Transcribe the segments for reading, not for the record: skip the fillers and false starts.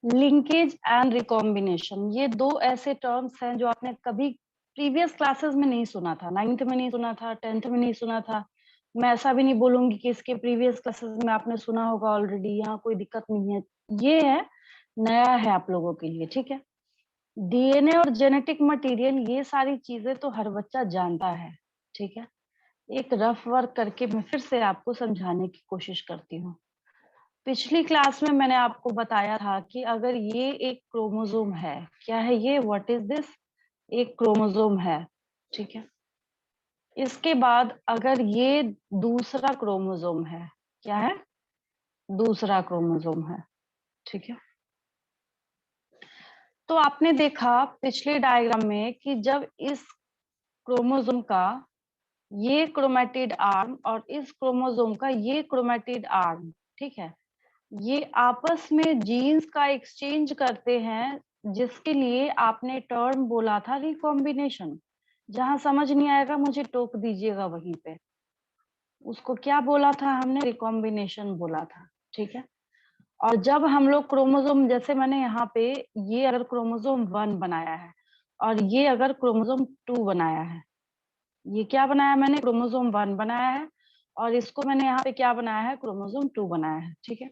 Linkage and recombination, ये दो ऐसे टर्म्स हैं जो आपने कभी प्रीवियस क्लासेस में नहीं सुना था, 9th में नहीं सुना था, 10th में नहीं सुना था। मैं ऐसा भी नहीं बोलूंगी कि इसके प्रीवियस क्लासेस में आपने सुना होगा ऑलरेडी, यहाँ कोई दिक्कत नहीं है। ये है, नया है आप लोगों के लिए, ठीक है। डीएनए और जेनेटिक मटेरियल, ये सारी चीजें तो हर बच्चा जानता है, ठीक है। एक रफ वर्क करके मैं फिर से आपको समझाने की कोशिश करती हूँ। पिछली क्लास में मैंने आपको बताया था कि अगर ये एक क्रोमोसोम है, क्या है ये, व्हाट इज दिस, एक क्रोमोसोम है, ठीक है। इसके बाद अगर ये दूसरा क्रोमोसोम है, क्या है, दूसरा क्रोमोसोम है, ठीक है। तो आपने देखा पिछले डायग्राम में कि जब इस क्रोमोसोम का ये क्रोमेटिड आर्म और इस क्रोमोसोम का ये क्रोमेटिड आर्म, ठीक है, ये आपस में जीन्स का एक्सचेंज करते हैं, जिसके लिए आपने टर्म बोला था रिकॉम्बिनेशन। जहां समझ नहीं आएगा मुझे टोक दीजिएगा वहीं पे। उसको क्या बोला था हमने, रिकॉम्बिनेशन बोला था, ठीक है। और जब हम लोग क्रोमोसोम, जैसे मैंने यहाँ पे, ये अगर क्रोमोसोम 1 बनाया है और ये अगर क्रोमोसोम 2 बनाया है, ये क्या बनाया मैंने, क्रोमोसोम 1 बनाया है, और इसको मैंने यहाँ पे क्या बनाया है, क्रोमोसोम 2 बनाया है, ठीक है।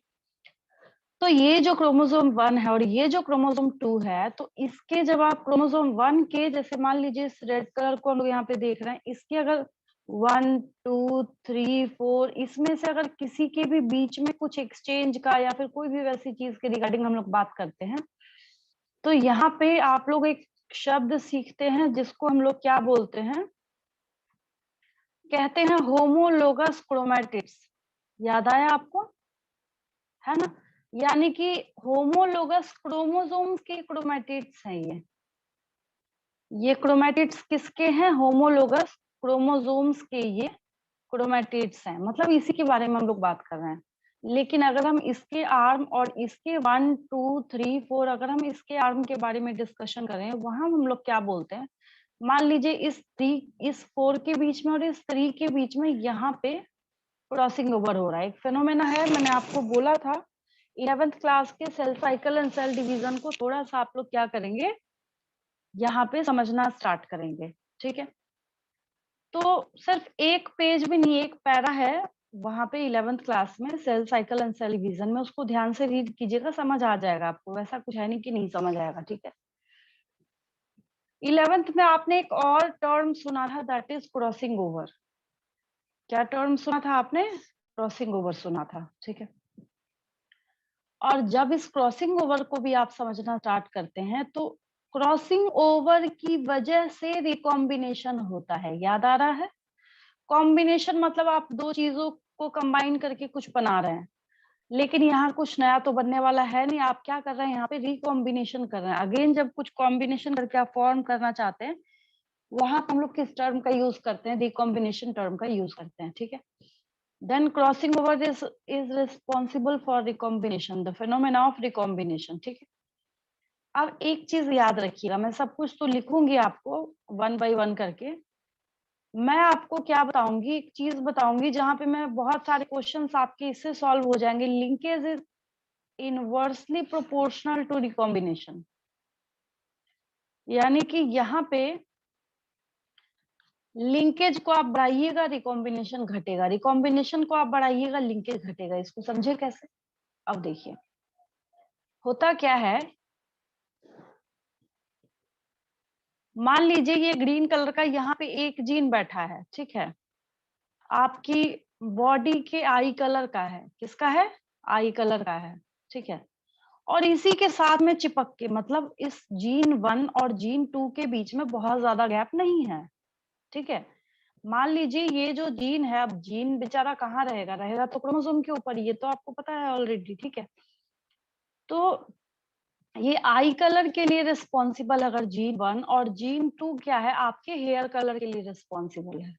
तो ये जो क्रोमोसोम 1 है और ये जो क्रोमोसोम 2 है, तो इसके जब आप क्रोमोसोम 1 के, जैसे मान लीजिए इस रेड कलर को हम लोग यहाँ पे देख रहे हैं, इसके अगर 1 2 3 4 इसमें से अगर किसी के भी बीच में कुछ एक्सचेंज का या फिर कोई भी वैसी चीज के रिगार्डिंग हम लोग बात करते हैं, तो यहाँ पे आप लोग एक शब्द सीखते हैं जिसको हम लोग क्या बोलते हैं, कहते हैं होमोलोगस क्रोमैटिड्स। याद आया आपको, है ना। यानी कि होमोलोगस क्रोमोसोम्स के क्रोमैटिड्स हैं ये क्रोमैटिड्स किसके हैं, होमोलोगस क्रोमोसोम्स के ये क्रोमैटिड्स हैं, मतलब इसी के बारे में हम लोग बात कर रहे हैं। लेकिन अगर हम इसके आर्म और इसके 1 2 3 4 अगर हम इसके आर्म के बारे में डिस्कशन करें, वहां हम लोग क्या बोलते हैं, मान लीजिए इस 3, इस 4 के बीच में और इस 3 के बीच में यहाँ पे क्रॉसिंग ओवर हो रहा है, एक फेनोमेना है। मैंने आपको बोला था 11th क्लास के cell cycle and cell division को थोड़ा सा आप लोग क्या करेंगे, यहाँ पे समझना स्टार्ट करेंगे, ठीक है। तो सिर्फ एक पेज भी नहीं, एक पैरा है वहां पे 11th क्लास में cell cycle and cell division में, उसको ध्यान से रीड कीजिएगा, समझ आ जाएगा आपको, वैसा कुछ है नहीं कि नहीं समझ आएगा, ठीक है। 11th में आपने एक और टर्म सुना था, दैट इज क्रॉसिंग ओवर। क्या टर्म सुना था आपने, क्रॉसिंग ओवर सुना था, ठीक है। और जब इस क्रॉसिंग ओवर को भी आप समझना स्टार्ट करते हैं, तो क्रॉसिंग ओवर की वजह से रिकॉम्बिनेशन होता है, याद आ रहा है। कॉम्बिनेशन मतलब आप दो चीजों को कंबाइन करके कुछ बना रहे हैं, लेकिन यहाँ कुछ नया तो बनने वाला है नहीं। आप क्या कर रहे हैं, यहाँ पे रिकॉम्बिनेशन कर रहे हैं। अगेन जब कुछ कॉम्बिनेशन करके आप फॉर्म करना चाहते हैं, वहां हम लोग किस टर्म का यूज करते हैं, रिकॉम्बिनेशन टर्म का यूज करते हैं, ठीक है। Then crossing over is responsible for recombination, the phenomena of recombination, ठीक है। अब एक चीज याद रखिएगा, मैं सब कुछ तो लिखूंगी आपको 1 by 1 करके। मैं आपको क्या बताऊंगी, एक चीज बताऊंगी जहां पे मैं बहुत सारे क्वेश्चंस आपके इससे सॉल्व हो जाएंगे। Linkage is inversely proportional to recombination, यानी कि यहाँ पे लिंकेज को आप बढ़ाइएगा रिकॉम्बिनेशन घटेगा, रिकॉम्बिनेशन को आप बढ़ाइएगा लिंकेज घटेगा। इसको समझे कैसे, अब देखिए होता क्या है। मान लीजिए ये ग्रीन कलर का यहाँ पे एक जीन बैठा है, ठीक है, आपकी बॉडी के आई कलर का है, किसका है, आई कलर का है, ठीक है। और इसी के साथ में चिपक के, मतलब इस जीन 1 और जीन 2 के बीच में बहुत ज्यादा गैप नहीं है, ठीक है। मान लीजिए ये जो जीन है, अब जीन बेचारा कहाँ रहेगा, रहेगा तो क्रोमोसोम के ऊपर, ये तो आपको पता है ऑलरेडी, ठीक है। तो ये आई कलर के लिए रिस्पॉन्सिबल अगर जीन 1, और जीन 2 क्या है, आपके हेयर कलर के लिए रिस्पॉन्सिबल है।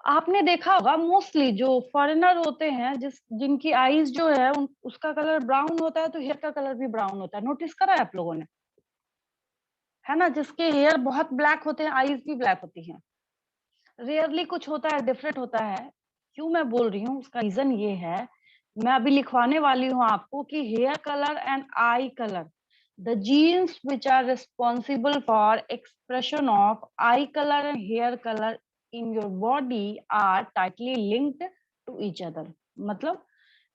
आपने देखा होगा मोस्टली जो फॉरेनर होते हैं, जिनकी आईज जो है उसका कलर ब्राउन होता है, तो हेयर का कलर भी ब्राउन होता है। नोटिस करा है आप लोगों ने, है ना। जिसके हेयर बहुत ब्लैक होते हैं, आईज भी ब्लैक होती हैं। रेयरली कुछ होता है डिफरेंट होता है। क्यों मैं बोल रही हूँ, उसका रीजन ये है मैं अभी लिखवाने वाली हूँ आपको कि hair colour and eye colour, the genes which are responsible for expression of eye colour and hair colour in your body are tightly linked to each other. मतलब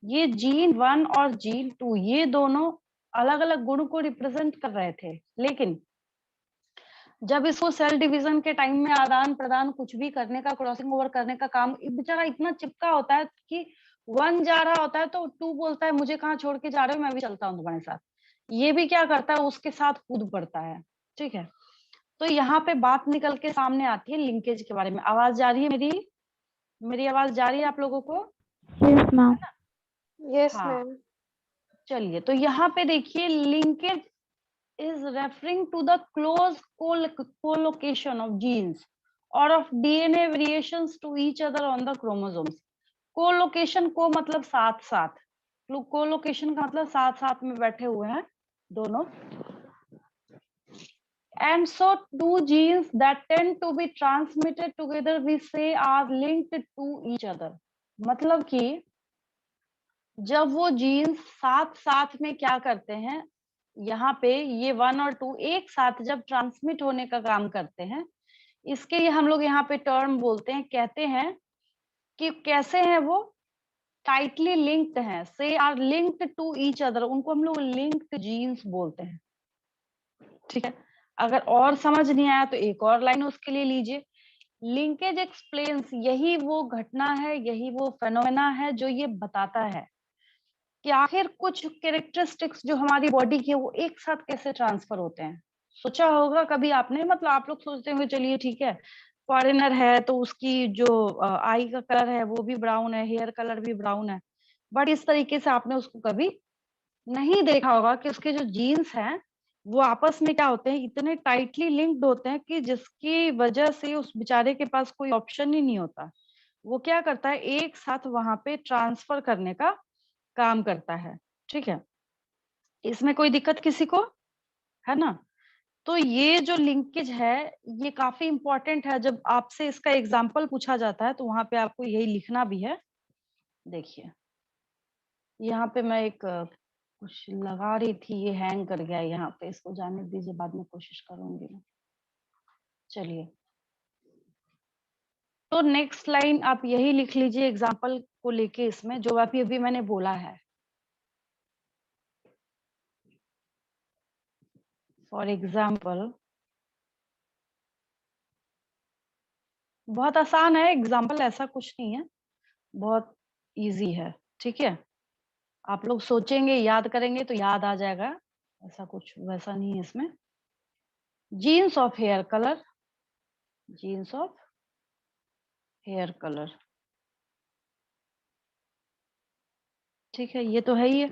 ये जीन 1 और जीन 2 ये दोनों अलग अलग गुण को रिप्रेजेंट कर रहे थे, लेकिन जब इसको सेल डिवीजन के टाइम में आदान प्रदान कुछ भी करने का, क्रॉसिंग ओवर करने का काम बेचारा इतना चिपका होता है कि 1 जा रहा होता है तो 2 बोलता है मुझे कहाँ छोड़ के जा रहे हो, मैं भी चलता हूँ तुम्हारे साथ। ये भी क्या करता है, उसके साथ कूद पड़ता है। ठीक है, तो यहाँ पे बात निकल के सामने आती है लिंकेज के बारे में। आवाज जा रही है मेरी? मेरी आवाज जा रही है आप लोगों को? Yes ma'am. यस हाँ, मैम। चलिए तो यहाँ पे देखिए linkage is referring to the close co-location of genes or of DNA variations to each other on the chromosomes. Co-location को मतलब साथ साथ, co-location का मतलब साथ साथ में बैठे हुए हैं दोनों। And so two genes that tend to be transmitted together we say are linked to each other. मतलब कि जब वो जीन्स साथ साथ में क्या करते हैं, यहाँ पे ये 1 और 2 एक साथ जब ट्रांसमिट होने का काम करते हैं, इसके लिए हम लोग यहाँ पे टर्म बोलते हैं, कहते हैं कि कैसे हैं वो, टाइटली लिंक्ड हैं, से are linked to each other, उनको हम लोग लिंक्ड जीन्स बोलते हैं। ठीक है, अगर और समझ नहीं आया तो एक और लाइन उसके लिए लीजिए। लिंकेज एक्सप्लेन्स, यही वो घटना है, यही वो फेनोमेना है जो ये बताता है कि आखिर कुछ कैरेक्टरिस्टिक्स जो हमारी बॉडी की है वो एक साथ कैसे ट्रांसफर होते हैं। सोचा होगा कभी आपने? मतलब आप लोग सोचते होंगे चलिए ठीक है, फॉरेनर है तो उसकी जो आई का कलर है वो भी ब्राउन है, हेयर कलर भी ब्राउन है, बट इस तरीके से आपने उसको कभी नहीं देखा होगा कि उसके जो जीन्स हैं वो आपस में क्या होते हैं, इतने टाइटली लिंक्ड होते हैं कि जिसकी वजह से उस बेचारे के पास कोई ऑप्शन ही नहीं होता। वो क्या करता है, एक साथ वहां पे ट्रांसफर करने का काम करता है। ठीक है, इसमें कोई दिक्कत किसी को है ना? तो ये जो लिंकेज है ये काफी इंपॉर्टेंट है। जब आपसे इसका एग्जाम्पल पूछा जाता है तो वहां पे आपको यही लिखना भी है। देखिए यहाँ पे मैं एक कुछ लगा रही थी, ये हैंग कर गया यहाँ पे, इसको जाने दीजिए, बाद में कोशिश करूंगी मैं। चलिए, तो नेक्स्ट लाइन आप यही लिख लीजिए एग्जाम्पल को लेके, इसमें जो अभी अभी मैंने बोला है। फॉर एग्जाम्पल, बहुत आसान है एग्जाम्पल, ऐसा कुछ नहीं है, बहुत इजी है। ठीक है, आप लोग सोचेंगे याद करेंगे तो याद आ जाएगा, ऐसा कुछ वैसा नहीं है इसमें। Genes of hair colour, genes of hair colour, ठीक है, ये तो है ही है।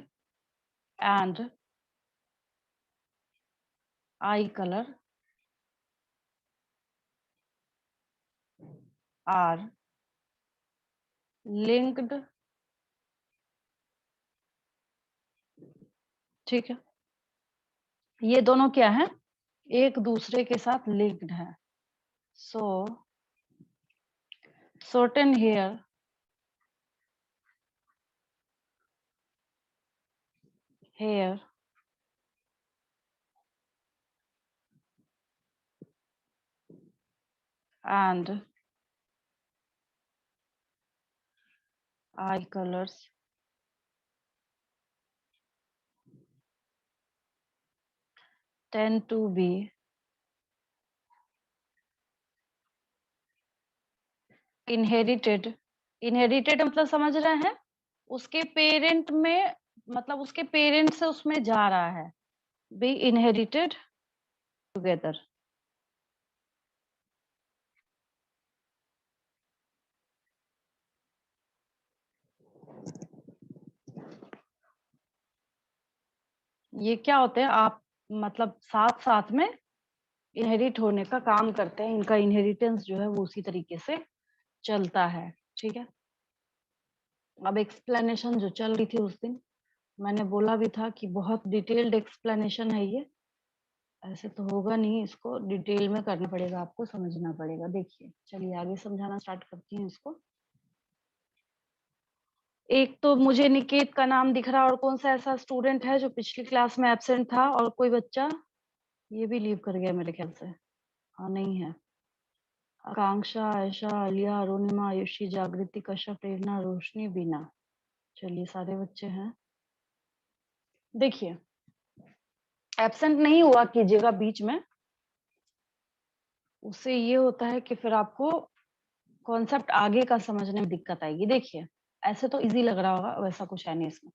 And eye colour are linked, ठीक है, ये दोनों क्या है, एक दूसरे के साथ लिंक्ड है। So certain hair and eye colors tend to be inherited, inherited मतलब समझ रहे हैं, उसके पेरेंट में, मतलब उसके पेरेंट से उसमें जा रहा है, be inherited together। ये क्या होते हैं, आप मतलब साथ साथ में इनहेरिट होने का काम करते हैं, इनका इनहेरिटेंस जो है वो उसी तरीके से चलता है। ठीक है, अब एक्सप्लेनेशन जो चल रही थी उस दिन, मैंने बोला भी था कि बहुत डिटेल्ड एक्सप्लेनेशन है ये, ऐसे तो होगा नहीं, इसको डिटेल में करना पड़ेगा, आपको समझना पड़ेगा। देखिए चलिए आगे समझाना स्टार्ट करती हूँ इसको। एक तो मुझे निकेत का नाम दिख रहा है, और कौन सा ऐसा स्टूडेंट है जो पिछली क्लास में एब्सेंट था, और कोई बच्चा ये भी लीव कर गया मेरे ख्याल से। हाँ नहीं है। आकांक्षा, आयशा, आलिया, अरुणिमा, आयुषी, जागृति, कश्यप, प्रेरणा, रोशनी, बीना। चलिए सारे बच्चे हैं। देखिए, एब्सेंट नहीं हुआ कीजिएगा बीच में, उससे ये होता है कि फिर आपको कॉन्सेप्ट आगे का समझने में दिक्कत आएगी। देखिए, ऐसे तो इजी लग रहा होगा, वैसा कुछ है नहीं इसमें।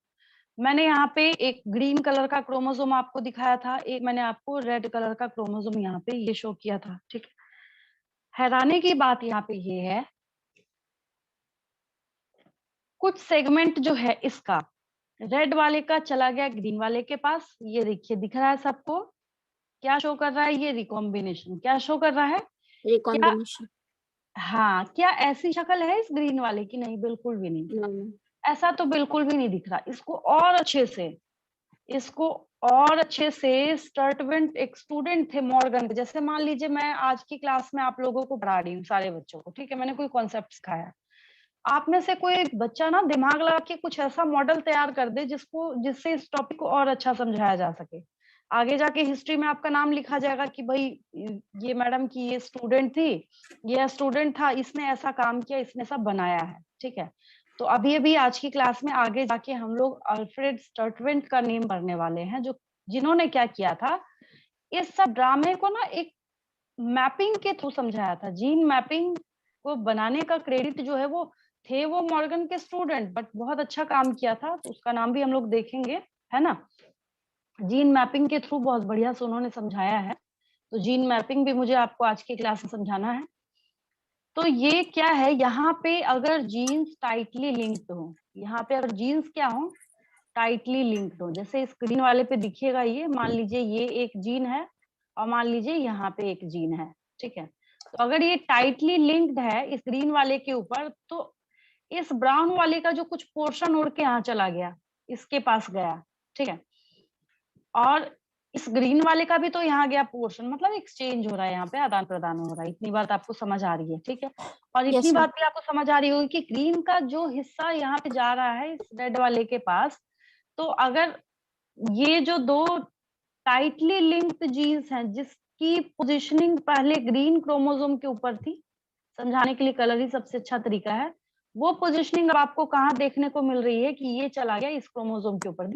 मैंने यहाँ पे एक ग्रीन कलर का क्रोमोसोम आपको दिखाया था, एक मैंने आपको रेड कलर का क्रोमोसोम यहाँ पे ये शो किया था, ठीक है। हैरानी की बात यहाँ पे ये है, कुछ सेगमेंट जो है इसका रेड वाले का चला गया ग्रीन वाले के पास। ये देखिए, दिख रहा है सबको? क्या शो कर रहा है? ये रिकॉम्बिनेशन क्या शो कर रहा है? क्या, रिकॉम्बिनेशन। हाँ, क्या ऐसी शक्ल है इस ग्रीन वाले की? नहीं, बिल्कुल भी नहीं। ऐसा तो बिल्कुल भी नहीं दिख रहा। इसको और अच्छे से स्टर्टवेंट एक स्टूडेंट थे मॉर्गन के, जैसे मान लीजिए मैं आज की क्लास में आप लोगों को पढ़ा रही हूँ, सारे बच्चों को, ठीक है, मैंने कोई कॉन्सेप्ट सिखाया, आप में से कोई एक बच्चा ना दिमाग लगा के कुछ ऐसा मॉडल तैयार कर दे जिससे इस टॉपिक को और अच्छा समझाया जा सके। आगे जाके हिस्ट्री में आपका नाम लिखा जाएगा कि भाई ये मैडम की ये स्टूडेंट थी, ये स्टूडेंट था, इसने ऐसा काम किया, इसने सब बनाया है, ठीक है। तो अभी अभी आज की क्लास में आगे जाके हम लोग अल्फ्रेड स्टर्टवेंट का नेम पढ़ने वाले हैं, जो जिन्होंने क्या किया था, इस सब ड्रामे को ना एक मैपिंग के थ्रू समझाया था। जीन मैपिंग को बनाने का क्रेडिट जो है वो मॉर्गन के स्टूडेंट, बट बहुत अच्छा काम किया था, तो उसका नाम भी हम लोग देखेंगे, है ना। जीन मैपिंग के थ्रू बहुत बढ़िया से उन्होंने समझाया है, तो जीन मैपिंग भी मुझे आपको आज की क्लास में समझाना है। तो ये क्या है, यहाँ पे अगर जीन्स टाइटली लिंक्ड हो, यहाँ पे अगर जीन्स क्या हो, टाइटली लिंक्ड हो, जैसे स्क्रीन वाले पे दिखेगा, ये मान लीजिए ये एक जीन है, और मान लीजिए यहाँ पे एक जीन है, ठीक है। तो अगर ये टाइटली लिंक्ड है इस ग्रीन वाले के ऊपर, तो इस ब्राउन वाले का जो कुछ पोर्शन उड़ के यहाँ चला गया, इसके पास गया, ठीक है, और इस ग्रीन वाले का भी तो यहाँ गया पोर्शन, मतलब एक्सचेंज हो रहा है, यहाँ पे आदान प्रदान हो रहा है। इतनी बात आपको समझ आ रही है, ठीक है। और इतनी यस मैम। बात भी आपको समझ आ रही होगी कि ग्रीन का जो हिस्सा यहाँ पे जा रहा है इस रेड वाले के पास, तो अगर ये जो दो टाइटली लिंक्ड जीन्स हैं जिसकी पोजीशनिंग पहले ग्रीन क्रोमोसोम के ऊपर थी, समझाने के लिए कलर ही सबसे अच्छा तरीका है, वो पोजीशनिंग अब आपको कहाँ देखने को मिल रही है कि ये चला गया इस क्रोमोसोम के ऊपर,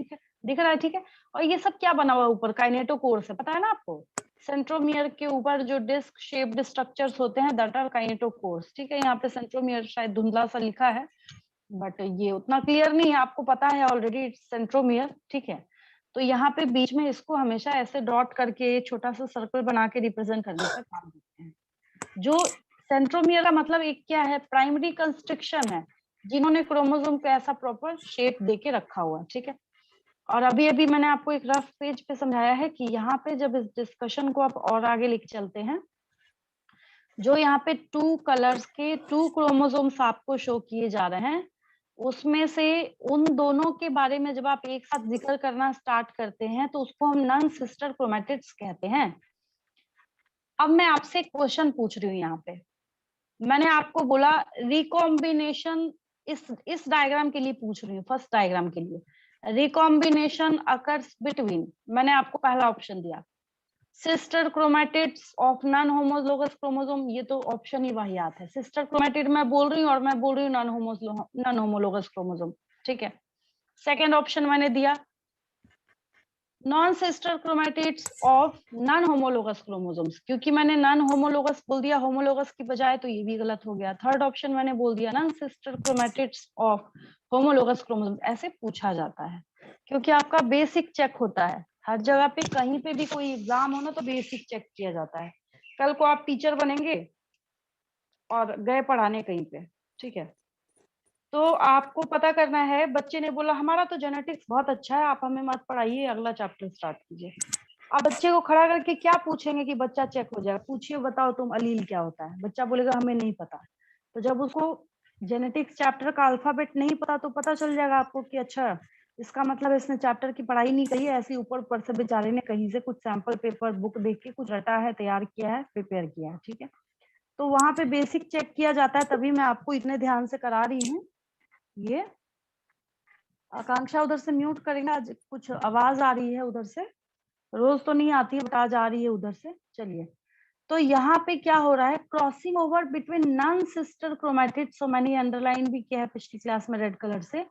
दिख रहा है, ठीक है। और ये सब क्या बना हुआ है ऊपर? काइनेटोकोर से, पता है ना आपको। सेंट्रोमियर के ऊपर जो डिस्क शेप्ड स्ट्रक्चर्स होते हैं दैट आर काइनेटोकोर्स, ठीक है। यहाँ पे सेंट्रोमियर शायद धुंधला सा लिखा है, बट ये उतना क्लियर नहीं है, आपको पता है ऑलरेडी सेंट्रोमियर, ठीक है। तो यहाँ पे बीच में इसको हमेशा ऐसे डॉट करके छोटा सा सर्कल बना के रिप्रेजेंट करने का काम करते हैं। जो सेंट्रोमियर का मतलब एक क्या है, प्राइमरी कंस्ट्रक्शन है, जिन्होंने क्रोमोसोम को ऐसा प्रॉपर शेप देके रखा हुआ है, ठीक है। और अभी अभी मैंने आपको एक रफ पेज पे समझाया है कि यहाँ पे जब इस डिस्कशन को आप और आगे लेके चलते हैं, जो यहाँ पे 2 कलर्स के 2 क्रोमोसोम्स आपको शो किए जा रहे हैं, उसमें से उन दोनों के बारे में जब आप एक साथ जिक्र करना स्टार्ट करते हैं तो उसको हम नॉन सिस्टर क्रोमैटिड्स कहते हैं। अब मैं आपसे एक क्वेश्चन पूछ रही हूँ यहाँ पे, मैंने आपको बोला रिकॉम्बिनेशन, इस डायग्राम के लिए पूछ रही हूँ, फर्स्ट डायग्राम के लिए, रिकॉम्बिनेशन अकर्स बिटवीन, मैंने आपको पहला ऑप्शन दिया sister chromatids of non homologous chromosome, ये तो ऑप्शन ही वाहियात है। सिस्टर क्रोमैटिड मैं बोल रही हूँ और मैं बोल रही हूँ नॉन होमोलोगस क्रोमोसोम, ठीक है। सेकेंड ऑप्शन मैंने दिया non sister chromatids of non homologous chromosomes, क्योंकि मैंने नॉन होमोलोगस बोल दिया होमोलोगस की बजाय, तो ये भी गलत हो गया। थर्ड ऑप्शन मैंने बोल दिया non sister chromatids of homologous chromosomes. ऐसे पूछा जाता है क्योंकि आपका बेसिक चेक होता है हर जगह पे, कहीं पे भी कोई एग्जाम हो ना तो बेसिक चेक किया जाता है। कल को आप टीचर बनेंगे और गए पढ़ाने कहीं पे, ठीक है, तो आपको पता करना है, बच्चे ने बोला हमारा तो जेनेटिक्स बहुत अच्छा है, आप हमें मत पढ़ाइए, अगला चैप्टर स्टार्ट कीजिए। आप बच्चे को खड़ा करके क्या पूछेंगे कि बच्चा चेक हो जाएगा? पूछिए बताओ तुम अलील क्या होता है, बच्चा बोलेगा हमें नहीं पता। तो जब उसको जेनेटिक्स चैप्टर का अल्फाबेट नहीं पता तो पता चल जाएगा आपको कि अच्छा इसका मतलब इसने चैप्टर की पढ़ाई नहीं करी है, ऐसी ऊपर ऊपर से बेचारे ने कहीं से कुछ सैंपल पेपर बुक देख के कुछ रटा है, तैयार किया है, प्रिपेयर किया है, ठीक है। तो वहां पे बेसिक चेक किया जाता है, तभी मैं आपको इतने ध्यान से करा रही हूँ ये। आकांक्षा उधर से म्यूट करेंगे, आज कुछ आवाज आ रही है उधर से, रोज तो नहीं आती है बट आज आ रही है उधर से। चलिए, तो यहाँ पे क्या हो रहा है, crossing over between non sister chromatid, so मैंने अंडरलाइन भी किया है पिछली क्लास में रेड कलर से,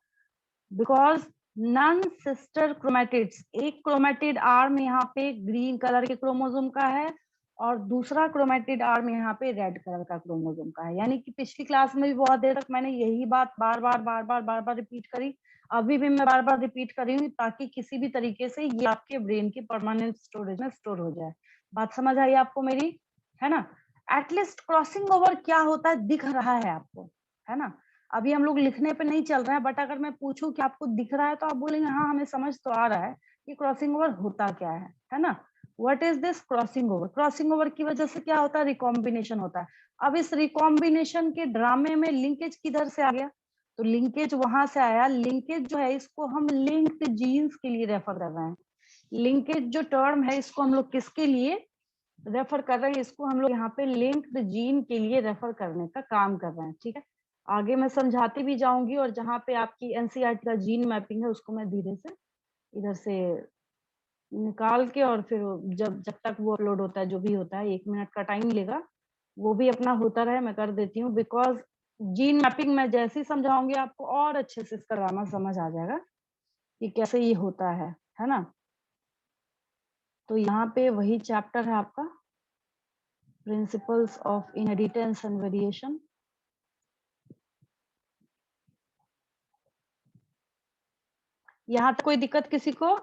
बिकॉज नॉन सिस्टर क्रोमैटिड्स, एक क्रोमैटिड आर्म यहाँ पे ग्रीन कलर के क्रोमोसोम का है और दूसरा क्रोमैटिड आर्म यहाँ पे रेड कलर का क्रोमोसोम का है। यानी कि पिछली क्लास में भी बहुत देर तक मैंने यही बात बार बार रिपीट करी, अभी भी मैं बार बार रिपीट कर रही हूँ ताकि किसी भी तरीके से ये आपके ब्रेन की परमानेंट स्टोरेज में स्टोर हो जाए। बात समझ आई आपको मेरी, है ना? एटलीस्ट क्रॉसिंग ओवर क्या होता है दिख रहा है आपको, है ना? अभी हम लोग लिखने पे नहीं चल रहे हैं, बट अगर मैं पूछूं कि आपको दिख रहा है तो आप बोलेंगे हाँ हमें समझ तो आ रहा है कि क्रॉसिंग ओवर होता क्या है ना? What is this crossing over? Crossing over की वजह से क्या होता है, रिकॉम्बिनेशन होता है। अब इस रिकॉम्बिनेशन के ड्रामे में लिंकेज किधर से आ गया? तो लिंकेज वहां से आया। लिंकेज जो है इसको हम लिंक्ड जीन्स के लिए रेफर कर रहे हैं। लिंकेज जो टर्म है इसको हम लोग किसके लिए रेफर कर रहे हैं? इसको हम लोग यहाँ पे लिंक्ड जीन के लिए रेफर करने का काम कर रहे हैं, ठीक है? आगे मैं समझाती भी जाऊंगी, और जहाँ पे आपकी एनसीईआरटी का जीन मैपिंग है उसको मैं धीरे से इधर से निकाल के, और फिर जब तक वो अपलोड होता है, जो भी होता है 1 मिनट का टाइम लेगा, वो भी अपना होता रहे, मैं कर देती हूँ। बिकॉज जीन मैपिंग मैं जैसे ही समझाऊंगी आपको और अच्छे से इसका ड्रामा समझ आ जाएगा कि कैसे ये होता है ना? तो यहाँ पे वही चैप्टर है आपका, principles of inheritance and variation. यहाँ तक कोई दिक्कत किसी को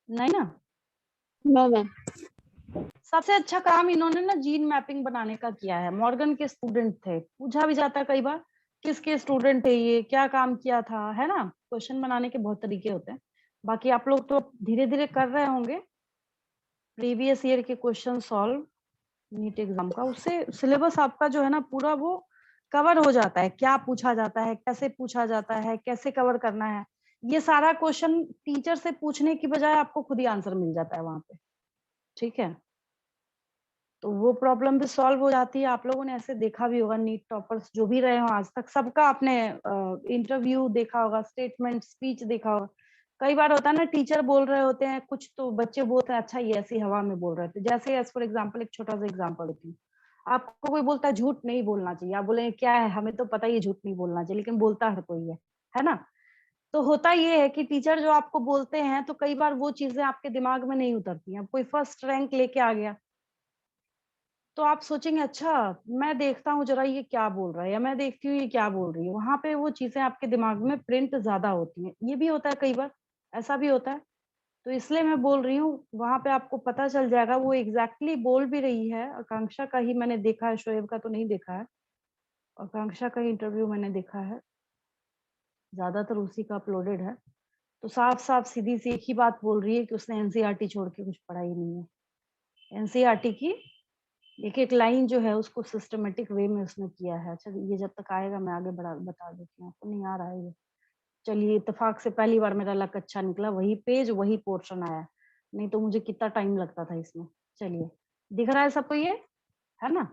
नहीं ना? No ma'am. सबसे अच्छा काम इन्होंने ना जीन मैपिंग बनाने का किया है। मॉर्गन के स्टूडेंट थे, पूछा भी जाता है कई बार किसके स्टूडेंट थे, ये क्या काम किया था, है ना? क्वेश्चन बनाने के बहुत तरीके होते हैं। बाकी आप लोग तो धीरे धीरे कर रहे होंगे प्रीवियस ईयर के क्वेश्चन सॉल्व नीट एग्जाम का, उससे सिलेबस आपका जो है ना पूरा वो कवर हो जाता है। क्या पूछा जाता है, कैसे पूछा जाता है, कैसे कवर करना है, ये सारा क्वेश्चन टीचर से पूछने की बजाय आपको खुद ही आंसर मिल जाता है वहां पे, ठीक है? तो वो प्रॉब्लम भी सॉल्व हो जाती है। आप लोगों ने ऐसे देखा भी होगा, नीट टॉपर्स जो भी रहे हो आज तक, सबका आपने इंटरव्यू देखा होगा, स्टेटमेंट स्पीच देखा होगा। कई बार होता है ना, टीचर बोल रहे होते हैं कुछ तो बच्चे बोलते हैं अच्छा ये ऐसी हवा में बोल रहे थे। जैसे एज फॉर एग्जाम्पल एक छोटा सा एग्जाम्पल देती हूँ, आपको कोई बोलता है झूठ नहीं बोलना चाहिए, आप बोलेंगे क्या है, हमें तो पता ही है झूठ नहीं बोलना चाहिए, लेकिन बोलता हर कोई है ना? तो होता ये है कि टीचर जो आपको बोलते हैं तो कई बार वो चीजें आपके दिमाग में नहीं उतरती हैं। कोई फर्स्ट रैंक लेके आ गया तो आप सोचेंगे अच्छा मैं देखता हूँ जरा ये क्या बोल रहा है, या मैं देखती हूँ ये क्या बोल रही है। वहां पे वो चीजें आपके दिमाग में प्रिंट ज्यादा होती हैं। ये भी होता है कई बार, ऐसा भी होता है। तो इसलिए मैं बोल रही हूँ वहां पे आपको पता चल जाएगा वो एग्जैक्टली बोल भी रही है। आकांक्षा का ही मैंने देखा है, शोएब का तो नहीं देखा है। आकांक्षा का इंटरव्यू मैंने देखा है, ज्यादातर उसी का अपलोडेड है। तो साफ साफ सीधी सी एक ही बात बोल रही है कि उसने एनसीईआरटी छोड़ के कुछ पढ़ा ही नहीं है। एनसीईआरटी की एक एक लाइन जो है उसको सिस्टमेटिक वे में उसने किया है। अच्छा ये जब तक आएगा मैं आगे बढ़ा बता देती हूँ, आपको नहीं आ रहा है ये। चलिए इत्तेफाक से पहली बार मेरा लक अच्छा निकला, वही पेज वही पोर्शन आया, नहीं तो मुझे कितना टाइम लगता था इसमें। चलिए दिख रहा है सबको ये, है ना?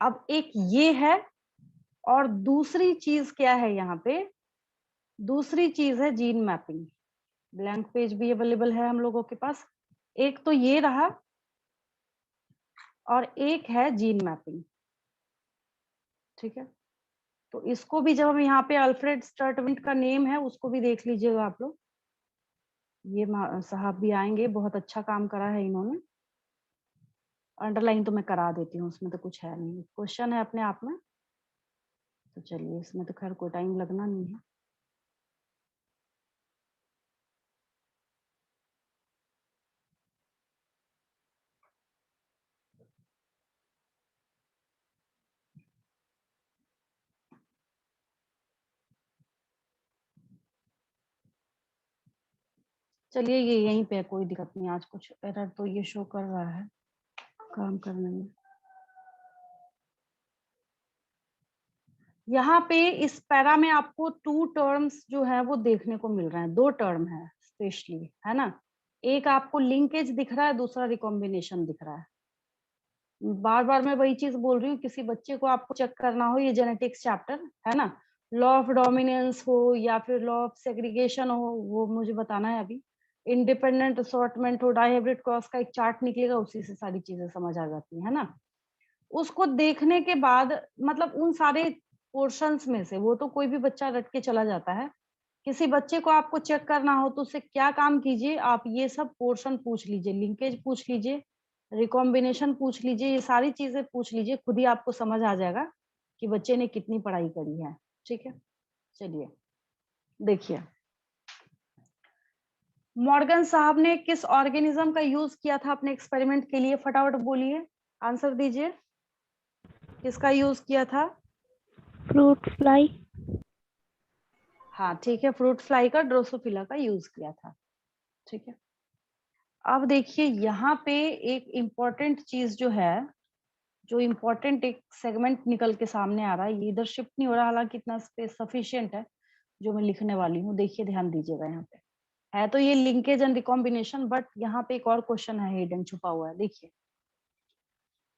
अब एक ये है, और दूसरी चीज क्या है यहाँ पे, दूसरी चीज है जीन मैपिंग। ब्लैंक पेज भी अवेलेबल है हम लोगों के पास। एक तो ये रहा और एक है जीन मैपिंग, ठीक है? तो इसको भी जब हम यहाँ पे अल्फ्रेड स्टर्टविंट का नेम है उसको भी देख लीजिएगा आप लोग। ये साहब भी आएंगे, बहुत अच्छा काम करा है इन्होंने। अंडरलाइन तो मैं करा देती हूँ, उसमें तो कुछ है नहीं, क्वेश्चन है अपने आप में। तो चलिए इसमें तो खैर कोई टाइम लगना नहीं है। चलिए ये यहीं पे है, कोई दिक्कत नहीं। आज कुछ एरर तो ये शो कर रहा है काम करने में। यहाँ पे इस पैरा में आपको 2 टर्म्स जो है वो देखने को मिल रहे हैं। 2 टर्म है स्पेशली, है ना? एक आपको लिंकेज दिख रहा है, दूसरा रिकॉम्बिनेशन दिख रहा है। बार बार मैं वही चीज बोल रही हूँ, किसी बच्चे को आपको चेक करना हो, ये जेनेटिक्स चैप्टर है ना, लॉ ऑफ डोमिनेंस हो या फिर लॉ ऑफ सेग्रीगेशन हो, वो मुझे बताना है अभी। इंडिपेंडेंट असॉर्टमेंट हो, डाइहाइब्रिड क्रॉस का एक चार्ट निकलेगा, उसी से सारी चीजें समझ आ जाती है ना। उसको देखने के बाद मतलब उन सारे पोर्शंस में से वो तो कोई भी बच्चा रट के चला जाता है। किसी बच्चे को आपको चेक करना हो तो उससे क्या काम कीजिए, आप ये सब पोर्शन पूछ लीजिए, लिंकेज पूछ लीजिए, रिकॉम्बिनेशन पूछ लीजिए, ये सारी चीजें पूछ लीजिए, खुद ही आपको समझ आ जाएगा कि बच्चे ने कितनी पढ़ाई करी है। ठीक है, चलिए देखिए, मॉर्गन साहब ने किस ऑर्गेनिज्म का यूज किया था अपने एक्सपेरिमेंट के लिए, फटाफट बोलिए, आंसर दीजिए, किसका यूज किया था? Fruit fly. हाँ ठीक है, फ्रूट फ्लाई का, ड्रोसोफिला का यूज किया था। ठीक है, अब देखिए यहाँ पे एक इम्पोर्टेंट चीज जो है, जो इम्पोर्टेंट एक सेगमेंट निकल के सामने आ रहा है, ये इधर शिफ्ट नहीं हो रहा, हालांकि इतना स्पेस सफिशिएंट है जो मैं लिखने वाली हूँ। देखिए ध्यान दीजिएगा, यहाँ पे है तो ये लिंकेज एंड रिकॉम्बिनेशन, बट यहाँ पे एक और क्वेश्चन है हिडन, छुपा हुआ है। देखिए,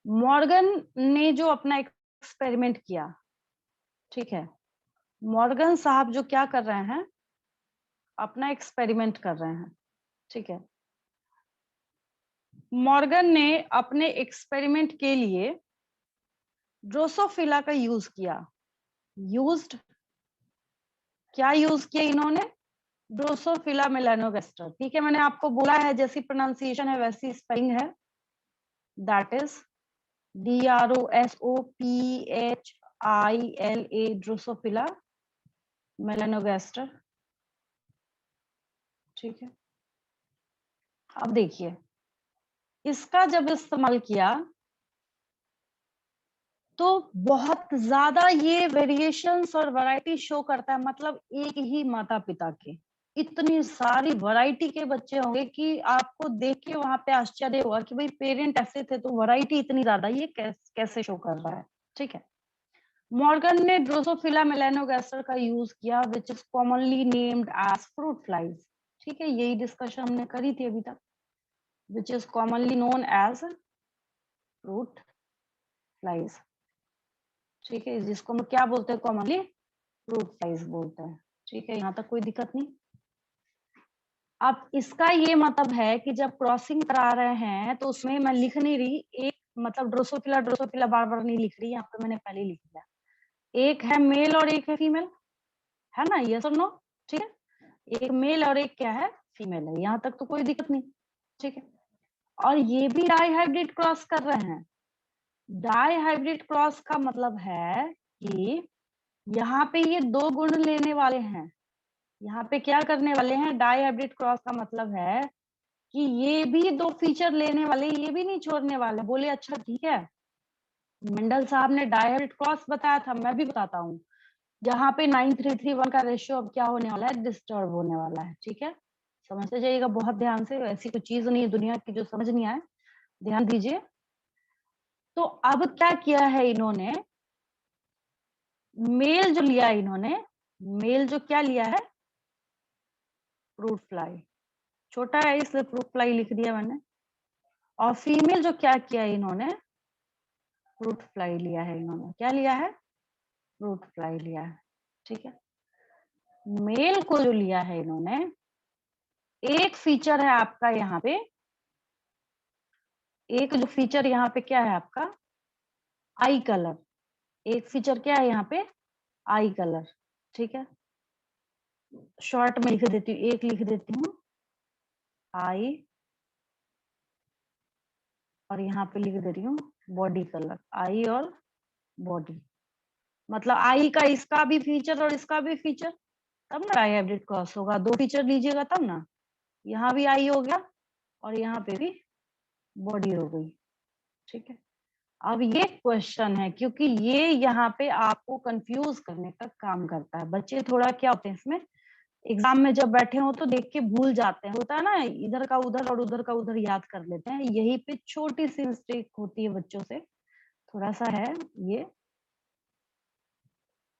मॉर्गन ने जो अपना एक्सपेरिमेंट किया, ठीक है, मॉर्गन साहब जो क्या कर रहे हैं, अपना एक्सपेरिमेंट कर रहे हैं। ठीक है, मॉर्गन ने अपने एक्सपेरिमेंट के लिए ड्रोसोफिला का यूज किया। यूज्ड, क्या यूज किया इन्होंने? Drosophila melanogaster. ठीक है, मैंने आपको बोला है जैसी प्रोनाउंसिएशन है वैसी स्पेलिंग है, that is DROSOPHILA, Drosophila melanogaster. ठीक है, अब देखिए, इसका जब इस्तेमाल किया तो बहुत ज्यादा ये वेरिएशंस और वैरायटी शो करता है, मतलब एक ही माता पिता के इतनी सारी वैरायटी के बच्चे होंगे कि आपको देख के वहां पे आश्चर्य होगा कि भाई पेरेंट ऐसे थे तो वैरायटी इतनी ज्यादा, ये कैसे शो कर रहा है। ठीक है, मॉर्गन ने ड्रोसोफिला मेलानोगास्टर का यूज किया, which is commonly named as fruit flies. ठीक है, यही डिस्कशन हमने करी थी अभी तक, which is commonly known as fruit flies. ठीक है, जिसको हम क्या बोलते हैं कॉमनली, फ्रूट फ्लाइज बोलते हैं। ठीक है, यहाँ तक कोई दिक्कत नहीं। अब इसका ये मतलब है कि जब क्रॉसिंग करा रहे हैं तो उसमें मैं लिख नहीं रही एक, मतलब ड्रोसोफिला ड्रोसोफिला बार बार नहीं लिख रही, यहाँ पे मैंने पहले लिख दिया, एक है मेल और एक है फीमेल, है ना, ये सुनो। ठीक है, एक मेल और एक क्या है, फीमेल है, यहाँ तक तो कोई दिक्कत नहीं। ठीक है, और ये भी डाई हाइब्रिड क्रॉस कर रहे हैं। डाई हाइब्रिड क्रॉस का मतलब है कि यहाँ पे ये दो गुण लेने वाले हैं, यहाँ पे क्या करने वाले हैं, डाई हाइब्रिड क्रॉस का मतलब है कि ये भी दो फीचर लेने वाले, ये भी नहीं छोड़ने वाले। बोले अच्छा ठीक है, मंडल साहब ने डाई हाइब्रिड क्रॉस बताया था, मैं भी बताता हूँ, जहाँ पे 9331 का रेशियो अब क्या होने वाला है, डिस्टर्ब होने वाला है। ठीक है, समझते जाइएगा बहुत ध्यान से, ऐसी कोई चीज नहीं है दुनिया की जो समझ नहीं आए, ध्यान दीजिए। तो अब क्या किया है इन्होंने, मेल जो लिया इन्होंने, मेल जो क्या लिया है, फ्रूट फ्लाई, छोटा है इसलिए फ्रूट फ्लाई लिख दिया मैंने, और फीमेल जो क्या किया इन्होंने, फ्रूट फ्लाई लिया है इन्होंने, क्या लिया है, फ्रूट फ्लाई लिया है। ठीक है, मेल को जो लिया है इन्होंने, एक फीचर है आपका यहाँ पे, एक जो फीचर यहाँ पे क्या है आपका, आई कलर, एक फीचर क्या है यहाँ पे, आई कलर। ठीक है, शॉर्ट में लिख देती हूँ, एक लिख देती हूँ आई, और यहाँ पे लिख दे रही हूँ बॉडी कलर, आई और बॉडी, मतलब आई का इसका भी फीचर और इसका भी फीचर, तब ना डाई हाइब्रिड क्रॉस होगा, दो फीचर लीजिएगा तब ना, यहाँ भी आई हो गया और यहाँ पे भी बॉडी हो गई। ठीक है, अब ये क्वेश्चन है क्योंकि ये यहाँ पे आपको कंफ्यूज करने का काम करता है, बच्चे थोड़ा क्या होते हैं इसमें, एग्जाम में जब बैठे हो तो देख के भूल जाते हैं, होता है ना, इधर का उधर और उधर का उधर याद कर लेते हैं, यही पे छोटी सी मिस्टेक होती है बच्चों से, थोड़ा सा है ये।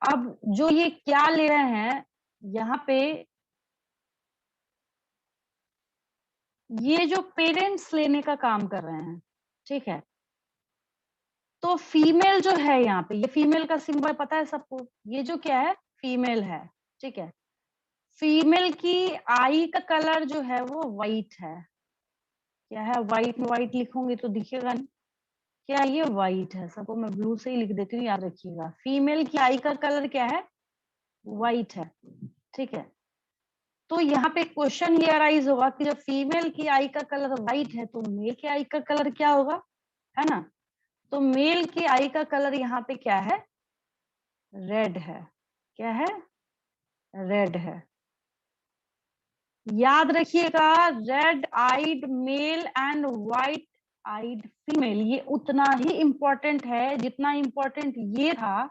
अब जो ये क्या ले रहे हैं यहाँ पे, ये जो पेरेंट्स लेने का काम कर रहे हैं, ठीक है, तो फीमेल जो है यहाँ पे, ये फीमेल का सिंबल पता है सबको, ये जो क्या है, फीमेल है, ठीक है। फीमेल की आई का कलर जो है वो व्हाइट है। क्या है? व्हाइट में व्हाइट लिखूंगी तो दिखेगा नहीं। क्या ये व्हाइट है? सबको मैं ब्लू से ही लिख देती हूँ, याद रखिएगा। फीमेल की आई का कलर क्या है? व्हाइट है, ठीक है। तो यहाँ पे क्वेश्चन ये अराइज होगा कि जब फीमेल की आई का कलर व्हाइट है तो मेल की आई का कलर क्या होगा, है ना। तो मेल की आई का कलर यहाँ पे क्या है? रेड है। क्या है? रेड है। याद रखिएगा, red eyed male and white eyed female ये उतना ही इंपॉर्टेंट है जितना इंपॉर्टेंट ये था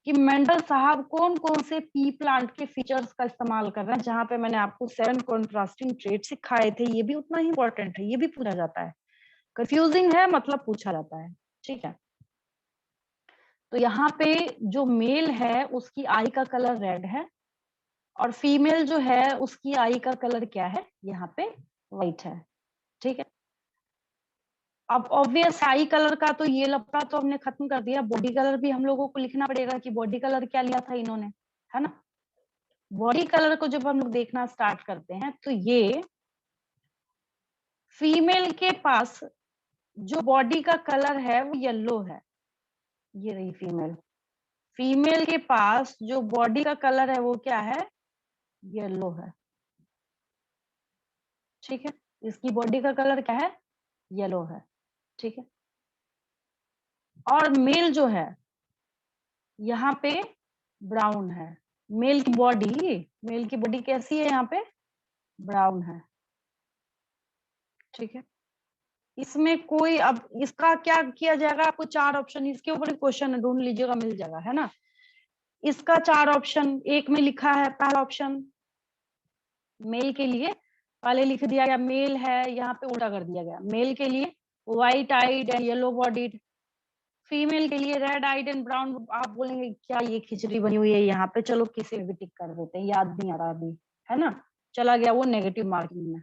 कि मेंडल साहब कौन कौन से पी प्लांट के फीचर्स का इस्तेमाल कर रहे हैं, जहां पे मैंने आपको 7 कॉन्ट्रास्टिंग ट्रेट सिखाए थे। ये भी उतना ही इंपॉर्टेंट है, ये भी पूछा जाता है। कंफ्यूजिंग है मतलब पूछा जाता है, ठीक है। तो यहाँ पे जो मेल है उसकी आई का कलर रेड है और फीमेल जो है उसकी आई का कलर क्या है? यहाँ पे व्हाइट है, ठीक है। अब ऑब्वियस आई कलर का तो ये लफड़ा तो हमने खत्म कर दिया। बॉडी कलर भी हम लोगों को लिखना पड़ेगा कि बॉडी कलर क्या लिया था इन्होंने, है ना। बॉडी कलर को जब हम लोग देखना स्टार्ट करते हैं तो ये फीमेल के पास जो बॉडी का कलर है वो येलो है। ये रही फीमेल। फीमेल के पास जो बॉडी का कलर है वो क्या है? येलो है, ठीक है। इसकी बॉडी का कलर क्या है? येलो है, ठीक है। और मेल जो है यहाँ पे ब्राउन है। मेल की बॉडी कैसी है? यहाँ पे ब्राउन है, ठीक है। इसमें कोई, अब इसका क्या किया जाएगा? आपको 4 ऑप्शन, इसके ऊपर क्वेश्चन है, ढूंढ लीजिएगा, मिल जाएगा, है ना। इसका 4 ऑप्शन एक में लिखा है। पहला ऑप्शन मेल के लिए पहले लिख दिया गया, मेल है, यहाँ पे उल्टा कर दिया गया। मेल के लिए white eyed and yellow bodied, female के लिए रेड आइड एंड ब्राउन। आप बोलेंगे क्या ये खिचड़ी बनी हुई है यहाँ पे, चलो किसी में भी टिक कर देते हैं, याद नहीं आ रहा अभी, है ना। चला गया वो नेगेटिव मार्किंग में।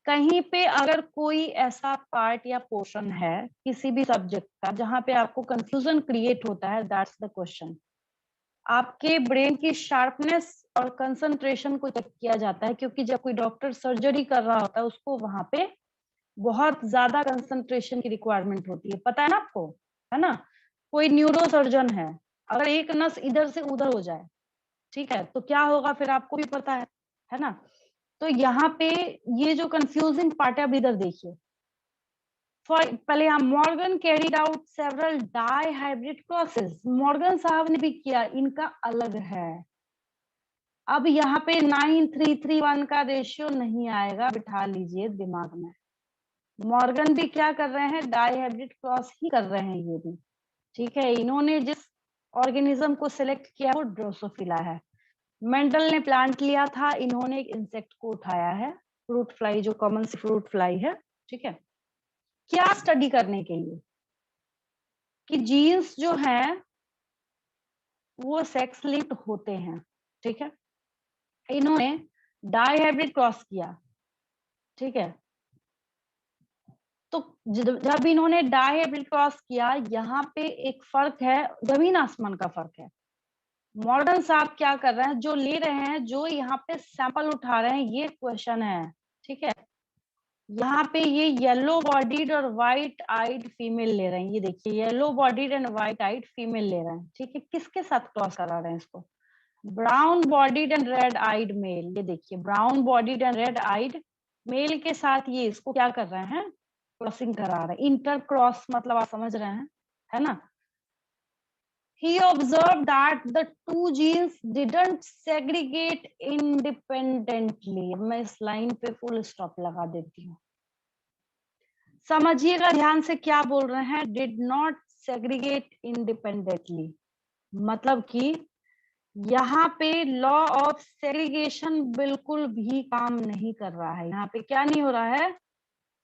कहीं पे अगर कोई ऐसा पार्ट या पोर्शन है किसी भी सब्जेक्ट का जहां पे आपको कंफ्यूजन क्रिएट होता है, दैट्स द क्वेश्चन। आपके ब्रेन की शार्पनेस और कंसंट्रेशन को चेक किया जाता है, क्योंकि जब कोई डॉक्टर सर्जरी कर रहा होता है उसको वहां पे बहुत ज्यादा कंसंट्रेशन की रिक्वायरमेंट होती है, पता है ना आपको, है ना। कोई न्यूरो सर्जन है, अगर एक नस इधर से उधर हो जाए, ठीक है, तो क्या होगा फिर आपको भी पता है ना। तो यहाँ पे ये जो कंफ्यूजिंग पार्ट है, अब इधर देखिए। पहले यहाँ Morgan carried out several dihybrid crosses, Morgan साहब ने भी किया, इनका अलग है। अब यहाँ पे 9331 का रेशियो नहीं आएगा, बिठा लीजिए दिमाग में। मॉर्गन भी क्या कर रहे हैं? डाई हाइब्रिड क्रॉस ही कर रहे हैं ये भी, ठीक है। इन्होंने जिस ऑर्गेनिज्म को सिलेक्ट किया वो ड्रोसोफिला है। मेंडल ने प्लांट लिया था, इन्होंने एक इंसेक्ट को उठाया है, फ्रूट फ्लाई, जो कॉमन सी फ्रूट फ्लाई है, ठीक है। क्या स्टडी करने के लिए कि जीन्स जो हैं वो सेक्स लिंक्ड होते हैं, ठीक है। इन्होंने डाई हाइब्रिड क्रॉस किया, ठीक है। तो जब इन्होंने डाई हाइब्रिड क्रॉस किया, यहाँ पे एक फर्क है, जमीन आसमान का फर्क है। मॉडर्न साहब क्या कर रहे हैं? जो ले रहे हैं, जो यहाँ पे सैंपल उठा रहे हैं, ये क्वेश्चन है, ठीक है। यहाँ पे ये येलो बॉडीड और व्हाइट आइड फीमेल ले रहे हैं। ये देखिए, yellow bodied and white eyed female ले रहे हैं, ठीक है। किसके साथ क्रॉस करा रहे हैं इसको? Brown bodied and red eyed male. ये देखिए, brown bodied and red eyed male के साथ ये इसको क्या कर रहे हैं? क्रॉसिंग करा रहे हैं। इंटर क्रॉस मतलब आप समझ रहे हैं, है ना। He observed that the two genes didn't segregate independently. मैं इस लाइन पे फुल स्टॉप लगा देती हूँ। समझिएगा ध्यान से क्या बोल रहे हैं, did not segregate independently, मतलब कि यहाँ पे लॉ ऑफ सेग्रीगेशन बिल्कुल भी काम नहीं कर रहा है। यहाँ पे क्या नहीं हो रहा है?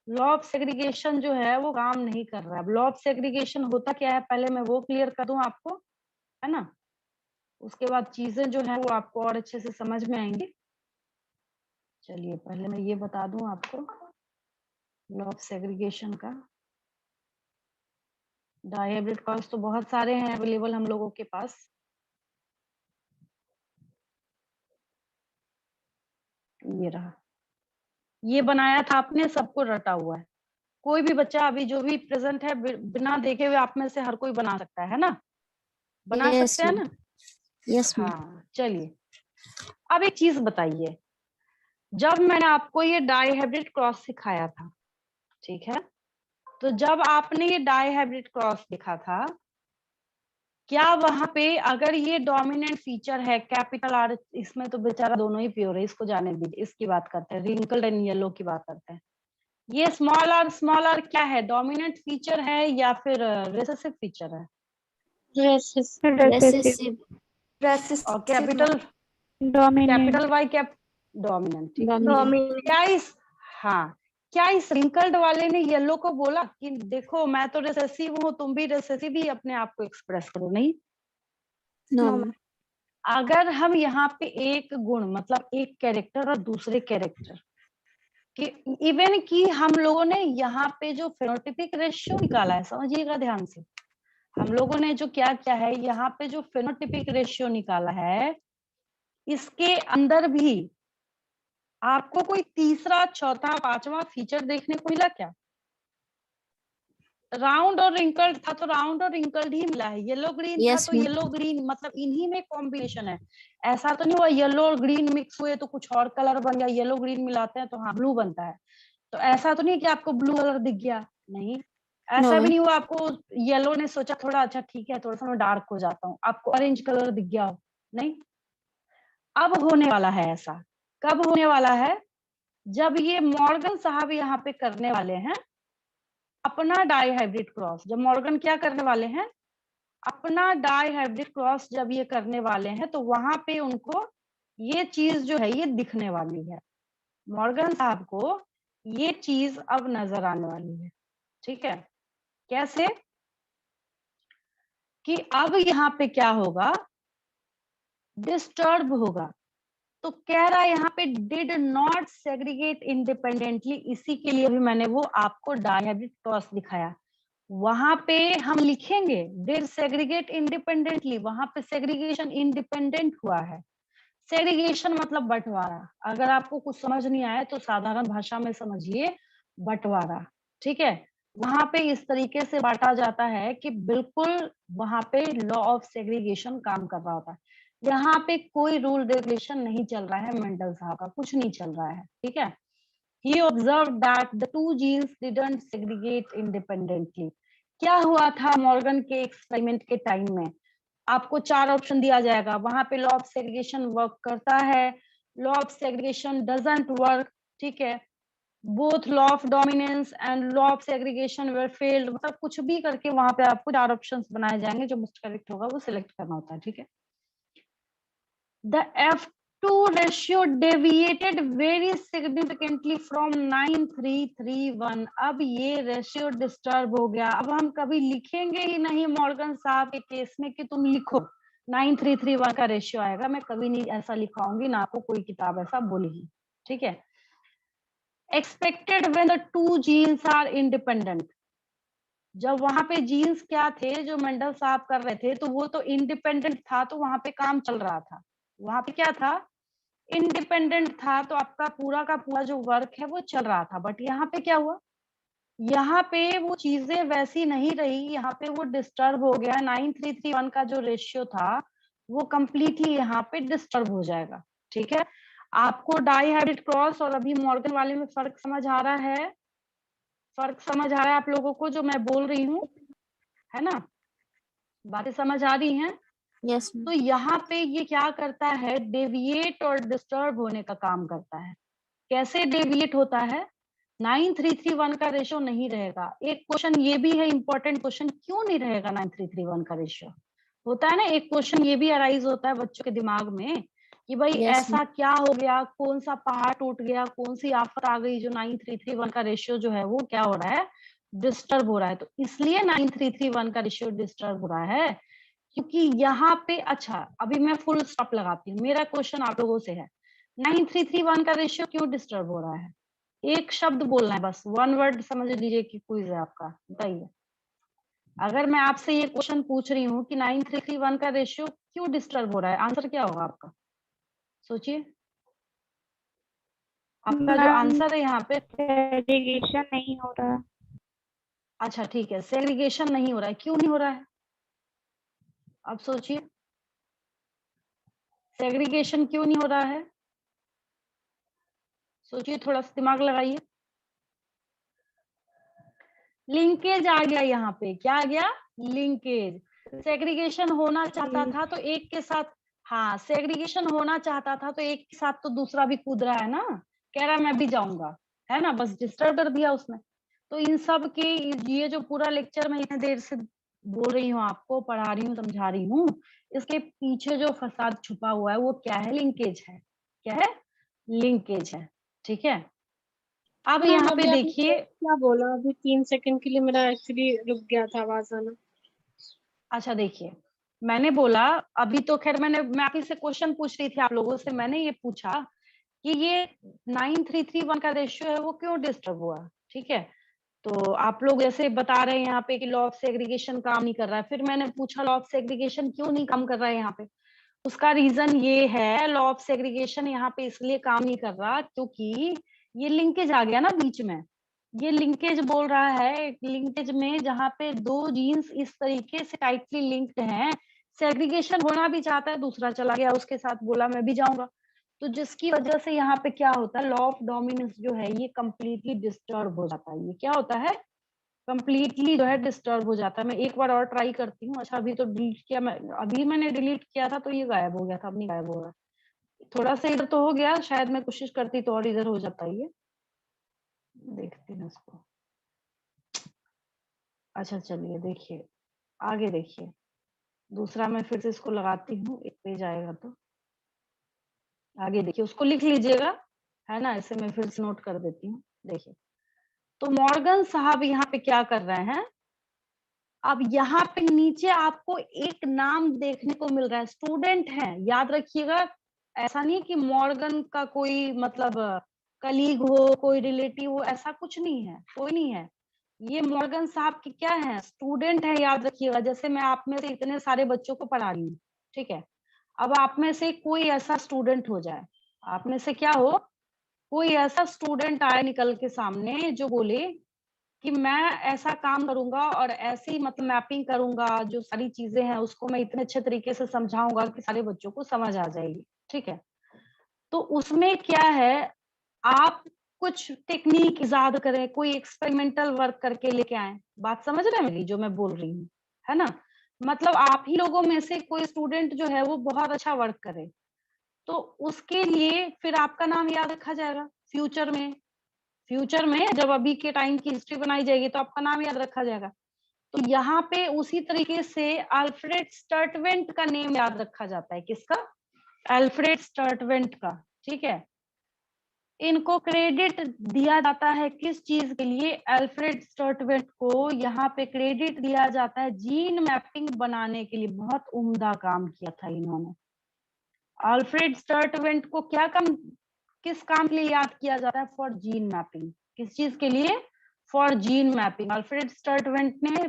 लॉ ऑफ सेग्रीगेशन जो है वो काम नहीं कर रहा है। लॉ ऑफ सेग्रीगेशन होता क्या है, पहले मैं वो क्लियर कर दूं आपको, है ना। उसके बाद चीजें जो है वो आपको और अच्छे से समझ में आएंगी। चलिए पहले मैं ये बता दूं आपको लॉ ऑफ सेग्रीगेशन का। डाई हाइब्रिड क्रॉस तो बहुत सारे हैं अवेलेबल हम लोगों के पास। ये रहा, ये बनाया था आपने, सबको रटा हुआ है। कोई भी बच्चा अभी जो भी प्रेजेंट है बिना देखे हुए आप में से हर कोई बना सकता है ना, बना Yes, सकते हैं ma'am. ना। Yes, ma'am. हाँ चलिए, अब एक चीज बताइए, जब मैंने आपको ये डाइहाइब्रिड क्रॉस सिखाया था, ठीक है, तो जब आपने ये डाइहाइब्रिड क्रॉस देखा था, क्या वहां पे अगर ये डोमिनेंट फीचर है कैपिटल आर, इसमें तो बेचारा दोनों ही प्योर है, इसको जाने दीजिए, इसकी बात करते हैं, रिंकल्ड एंड येलो की बात करते हैं। ये स्मॉल आर क्या है, डोमिनेंट फीचर है या फिर रिसेसिव फीचर है? Recessive. Recessive. और capital Dominant. Y cap dominant, ठीक है। Dominant. क्या इस, हाँ, क्या इस रिंकल्ड वाले ने येलो को बोला कि देखो मैं तो रिसेसिव हूँ, तुम भी रिसेसिव ही अपने आप को एक्सप्रेस करो? नहीं। No, No, ma'am. अगर हम यहाँ पे एक गुण मतलब एक कैरेक्टर और दूसरे कैरेक्टर कि इवन कि हम लोगों ने यहाँ पे जो फेनोटिपिक रेशियो निकाला है, समझिएगा ध्यान से, हम लोगों ने जो क्या किया है यहाँ पे जो फेनोटिपिक रेशियो निकाला है, इसके अंदर भी आपको कोई तीसरा चौथा पांचवा फीचर देखने को मिला क्या? राउंड और रिंकल्ड था तो राउंड और रिंकल्ड ही मिला है, येलो ग्रीन था Yes, तो ma'am. येलो ग्रीन, मतलब इन्हीं में कॉम्बिनेशन है। ऐसा तो नहीं हुआ येलो और ग्रीन मिक्स हुए तो कुछ और कलर बन गया, येलो ग्रीन मिलाते हैं तो हाँ ब्लू बनता है, तो ऐसा तो नहीं कि आपको ब्लू कलर दिख गया, नहीं। ऐसा भी ma'am. नहीं हुआ आपको येलो ने सोचा थोड़ा अच्छा ठीक है थोड़ा सा मैं डार्क हो जाता हूँ, आपको ऑरेंज कलर दिख गया हो, नहीं। अब होने वाला है ऐसा, कब होने वाला है? जब ये मॉर्गन साहब यहाँ पे करने वाले हैं अपना डाइहाइब्रिड क्रॉस, जब मॉर्गन क्या करने वाले हैं अपना डाइहाइब्रिड क्रॉस जब ये करने वाले हैं, तो वहां पे उनको ये चीज जो है ये दिखने वाली है, मॉर्गन साहब को ये चीज अब नजर आने वाली है, ठीक है। कैसे कि अब यहाँ पे क्या होगा, डिस्टर्ब होगा, तो कह रहा है यहाँ पे डिड नॉट सेग्रीगेट इंडिपेंडेंटली, इसी के लिए भी मैंने वो आपको डाइहाइब्रिड क्रॉस दिखाया। वहां पे हम लिखेंगे डिड सेग्रीगेट इंडिपेंडेंटली, वहां पे सेग्रीगेशन इंडिपेंडेंट हुआ है। सेग्रीगेशन मतलब बंटवारा, अगर आपको कुछ समझ नहीं आया तो साधारण भाषा में समझिए, बंटवारा, ठीक है। वहां पे इस तरीके से बांटा जाता है कि बिल्कुल वहां पे लॉ ऑफ सेग्रीगेशन काम कर रहा होता है। यहाँ पे कोई रूल रेगुलेशन नहीं चल रहा है, मेंडल साहब का कुछ नहीं चल रहा है, ठीक है। He observed that the two genes didn't segregate independently. क्या हुआ था मॉर्गन के एक्सपेरिमेंट के टाइम में, आपको चार ऑप्शन दिया जाएगा, वहां पे लॉ ऑफ सेग्रीगेशन वर्क करता है, law of segregation doesn't work, ठीक है, both law of dominance and law of segregation were failed, मतलब कुछ भी करके वहां पे आपको चार ऑप्शंस बनाए जाएंगे, जो मोस्ट करेक्ट होगा वो सिलेक्ट करना होता है, ठीक है। The F2 ratio deviated very significantly from 9331. अब ये रेशियो डिस्टर्ब हो गया, अब हम कभी लिखेंगे ही नहीं मॉर्गन साहब के केस में कि तुम लिखो 9331 का रेशियो आएगा, मैं कभी नहीं ऐसा लिखाऊंगी, ना आपको कोई किताब ऐसा बोलेगी, ठीक है। Expected when the two genes are independent, जब वहां पे जीन्स क्या थे जो मेंडल साहब कर रहे थे, तो वो तो इंडिपेंडेंट था, तो वहां पे काम चल रहा था, वहां पे क्या था, इंडिपेंडेंट था, तो आपका पूरा का पूरा जो वर्क है वो चल रहा था। बट यहाँ पे क्या हुआ, यहाँ पे वो चीजें वैसी नहीं रही, यहाँ पे वो डिस्टर्ब हो गया, 9331 का जो रेशियो था वो कंप्लीटली यहाँ पे डिस्टर्ब हो जाएगा, ठीक है। आपको डाइहाइब्रिड क्रॉस और अभी मॉर्गन वाले में फर्क समझ आ रहा है, फर्क समझ आ रहा है आप लोगों को जो मैं बोल रही हूँ, है ना, बातें समझ आ रही हैं? Yes, तो ma'am. यहाँ पे ये क्या करता है, डेविएट और डिस्टर्ब होने का काम करता है। कैसे डेविएट होता है, 9331 का रेशियो नहीं रहेगा। एक क्वेश्चन ये भी है इंपॉर्टेंट क्वेश्चन, क्यों नहीं रहेगा 9331 का रेशियो, होता है ना, एक क्वेश्चन ये भी अराइज होता है बच्चों के दिमाग में कि भाई Yes, ऐसा क्या हो गया, कौन सा पहाड़ टूट गया, कौन सी आफत आ गई जो 9331 का रेशियो जो है वो क्या हो रहा है, डिस्टर्ब हो रहा है। तो इसलिए 9331 का रेशियो डिस्टर्ब हो रहा है, क्योंकि यहाँ पे, अच्छा अभी मैं फुल स्टॉप लगाती हूँ, मेरा क्वेश्चन आप लोगों से है 9331 का रेशियो क्यों डिस्टर्ब हो रहा है, एक शब्द बोलना है बस, वन वर्ड समझ लीजिए कि क्विज है आपका, बताइए। अगर मैं आपसे ये क्वेश्चन पूछ रही हूँ कि 9331 का रेशियो क्यों डिस्टर्ब हो रहा है, आंसर क्या होगा आपका, सोचिए। आपका जो आंसर है यहाँ पे, सेग्रीगेशन नहीं हो रहा। अच्छा ठीक है, सेग्रीगेशन नहीं हो रहा है, क्यों नहीं हो रहा है? अब सोचिए, सेग्रीगेशन क्यों नहीं हो रहा है? सोचिए, थोड़ा सा दिमाग लगाइए। लिंकेज आ गया यहाँ पे, क्या आ गया? लिंकेज। सेग्रीगेशन होना चाहता था तो एक के साथ, हाँ सेग्रीगेशन होना चाहता था तो एक के साथ तो दूसरा भी कूद रहा है ना, कह रहा है मैं भी जाऊंगा, है ना, बस डिस्टर्ब कर दिया उसने। तो इन सब के, ये जो पूरा लेक्चर मैं इतने देर से बोल रही हूँ, आपको पढ़ा रही हूँ, समझा रही हूँ, इसके पीछे जो फसाद छुपा हुआ है वो क्या है? लिंकेज है। क्या है? लिंकेज है। ठीक है, अब मैम यहाँ पे अभी आपने देखिए, क्या बोला? अभी 3 सेकंड के लिए मेरा एक्चुअली रुक गया था आवाज आना। अच्छा देखिए, मैंने बोला, अभी तो खैर मैं आप ही से क्वेश्चन पूछ रही थी, आप लोगों से मैंने ये पूछा कि ये 9331 का रेशियो है वो क्यों डिस्टर्ब हुआ। ठीक है, तो आप लोग जैसे बता रहे हैं यहाँ पे कि लॉ ऑफ सेग्रीगेशन काम नहीं कर रहा है, फिर मैंने पूछा लॉ ऑफ सेग्रीगेशन क्यों नहीं काम कर रहा है यहाँ पे। उसका रीजन ये है, लॉ ऑफ सेग्रीगेशन यहाँ पे इसलिए काम नहीं कर रहा क्योंकि ये लिंकेज आ गया ना बीच में। ये लिंकेज बोल रहा है, लिंकेज में जहाँ पे दो जीन्स इस तरीके से टाइटली लिंक्ड हैं, सेग्रीगेशन होना भी चाहता है, दूसरा चला गया उसके साथ, बोला मैं भी जाऊंगा, तो जिसकी वजह से यहाँ पे क्या होता है, लॉ ऑफ डोमिनेंस जो है ये कंप्लीटली डिस्टर्ब हो जाता है। ये क्या होता है? कंप्लीटली जो है डिस्टर्ब हो जाता है। मैं एक बार और ट्राई करती हूँ। अच्छा अभी तो डिलीट किया मैं, अभी मैंने डिलीट किया था तो ये गायब हो गया था, अब नहीं गायब हो रहा। थोड़ा सा इधर तो हो गया, शायद मैं कोशिश करती तो और इधर हो जाता ये, देखती हूँ इसको। अच्छा चलिए देखिए, आगे देखिए, दूसरा मैं फिर से इसको लगाती हूँ, एक पेज आएगा तो आगे देखिए, उसको लिख लीजिएगा, है ना, ऐसे मैं फिर से नोट कर देती हूँ। देखिए, तो मॉर्गन साहब यहाँ पे क्या कर रहे हैं, अब यहाँ पे नीचे आपको एक नाम देखने को मिल रहा है, स्टूडेंट है, याद रखिएगा। ऐसा नहीं कि मॉर्गन का कोई मतलब कलीग हो, कोई रिलेटिव हो, ऐसा कुछ नहीं है, कोई नहीं है। ये मॉर्गन साहब की क्या है? स्टूडेंट है, याद रखिएगा। जैसे मैं आप में से इतने सारे बच्चों को पढ़ा रही हूँ, ठीक है, अब आप में से कोई ऐसा स्टूडेंट हो जाए, आप में से क्या हो, कोई ऐसा स्टूडेंट आए निकल के सामने जो बोले कि मैं ऐसा काम करूंगा और ऐसी मतलब मैपिंग करूंगा, जो सारी चीजें हैं उसको मैं इतने अच्छे तरीके से समझाऊंगा कि सारे बच्चों को समझ आ जाएगी। ठीक है, तो उसमें क्या है, आप कुछ टेक्निक इजाद करें, कोई एक्सपेरिमेंटल वर्क करके लेके आए। बात समझ रहे हैं मेरी जो मैं बोल रही हूँ, है ना? मतलब आप ही लोगों में से कोई स्टूडेंट जो है वो बहुत अच्छा वर्क करे, तो उसके लिए फिर आपका नाम याद रखा जाएगा फ्यूचर में। फ्यूचर में जब अभी के टाइम की हिस्ट्री बनाई जाएगी तो आपका नाम याद रखा जाएगा। तो यहाँ पे उसी तरीके से अल्फ्रेड स्टर्टवेंट का नेम याद रखा जाता है। किसका? अल्फ्रेड स्टर्टवेंट का। ठीक है, इनको क्रेडिट दिया जाता है किस चीज के लिए? अल्फ्रेड स्टर्टवेंट को यहाँ पे क्रेडिट दिया जाता है जीन मैपिंग बनाने के लिए। बहुत उम्दा काम किया था इन्होंने। अल्फ्रेड स्टर्टवेंट को क्या काम, किस काम के लिए याद किया जाता है? For gene mapping. किस चीज के लिए? For gene mapping. अल्फ्रेड स्टर्टवेंट ने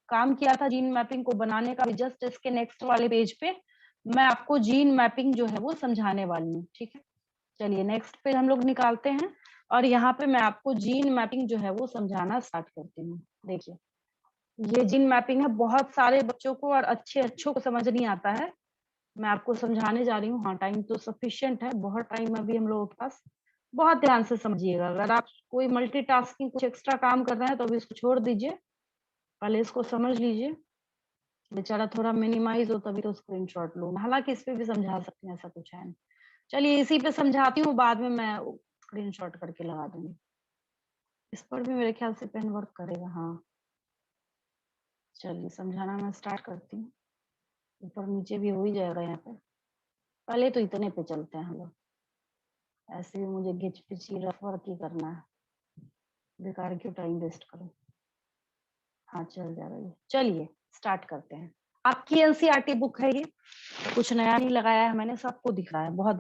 काम किया था जीन मैपिंग को बनाने का। जस्ट इसके नेक्स्ट वाले पेज पे मैं आपको जीन मैपिंग जो है वो समझाने वाली हूँ। ठीक है, चलिए नेक्स्ट पेज हम लोग निकालते हैं और यहाँ पे मैं आपको जीन मैपिंग जो है वो समझाना स्टार्ट करती हूँ। देखिए, ये जीन मैपिंग है, बहुत सारे बच्चों को और अच्छों को समझ नहीं आता है, मैं आपको समझाने जा रही हूँ। हाँ, टाइम तो सफिशिएंट है, बहुत टाइम अभी हम लोगों के पास। बहुत ध्यान से समझिएगा। अगर आप कोई मल्टीटास्किंग कुछ एक्स्ट्रा काम कर रहे हैं तो अभी इसको छोड़ दीजिए, पहले इसको समझ लीजिए। बेचारा थोड़ा मिनिमाइज हो तभी तो स्क्रीनशॉट लो, हालांकि इस पे भी समझा सकते हैं, ऐसा कुछ है नहीं। चलिए इसी पे समझाती हूँ, बाद में मैं स्क्रीनशॉट करके लगा दूंगी। इस पर भी मेरे ख्याल से पेन वर्क करेगा। हाँ चलिए, समझाना मैं स्टार्ट करती हूँ। ऊपर नीचे भी हो ही जाएगा यहाँ पे, पहले तो इतने पे चलते हैं हम लोग। ऐसे भी मुझे घिच पिची रफ वर्क ही करना है, बेकार क्यों टाइम वेस्ट करूं। हाँ चल जाएगा ये। चलिए स्टार्ट करते हैं। आपकी एनसीईआरटी बुक है ये, कुछ नया नहीं लगाया है मैंने, सबको दिख रहा है। बहुत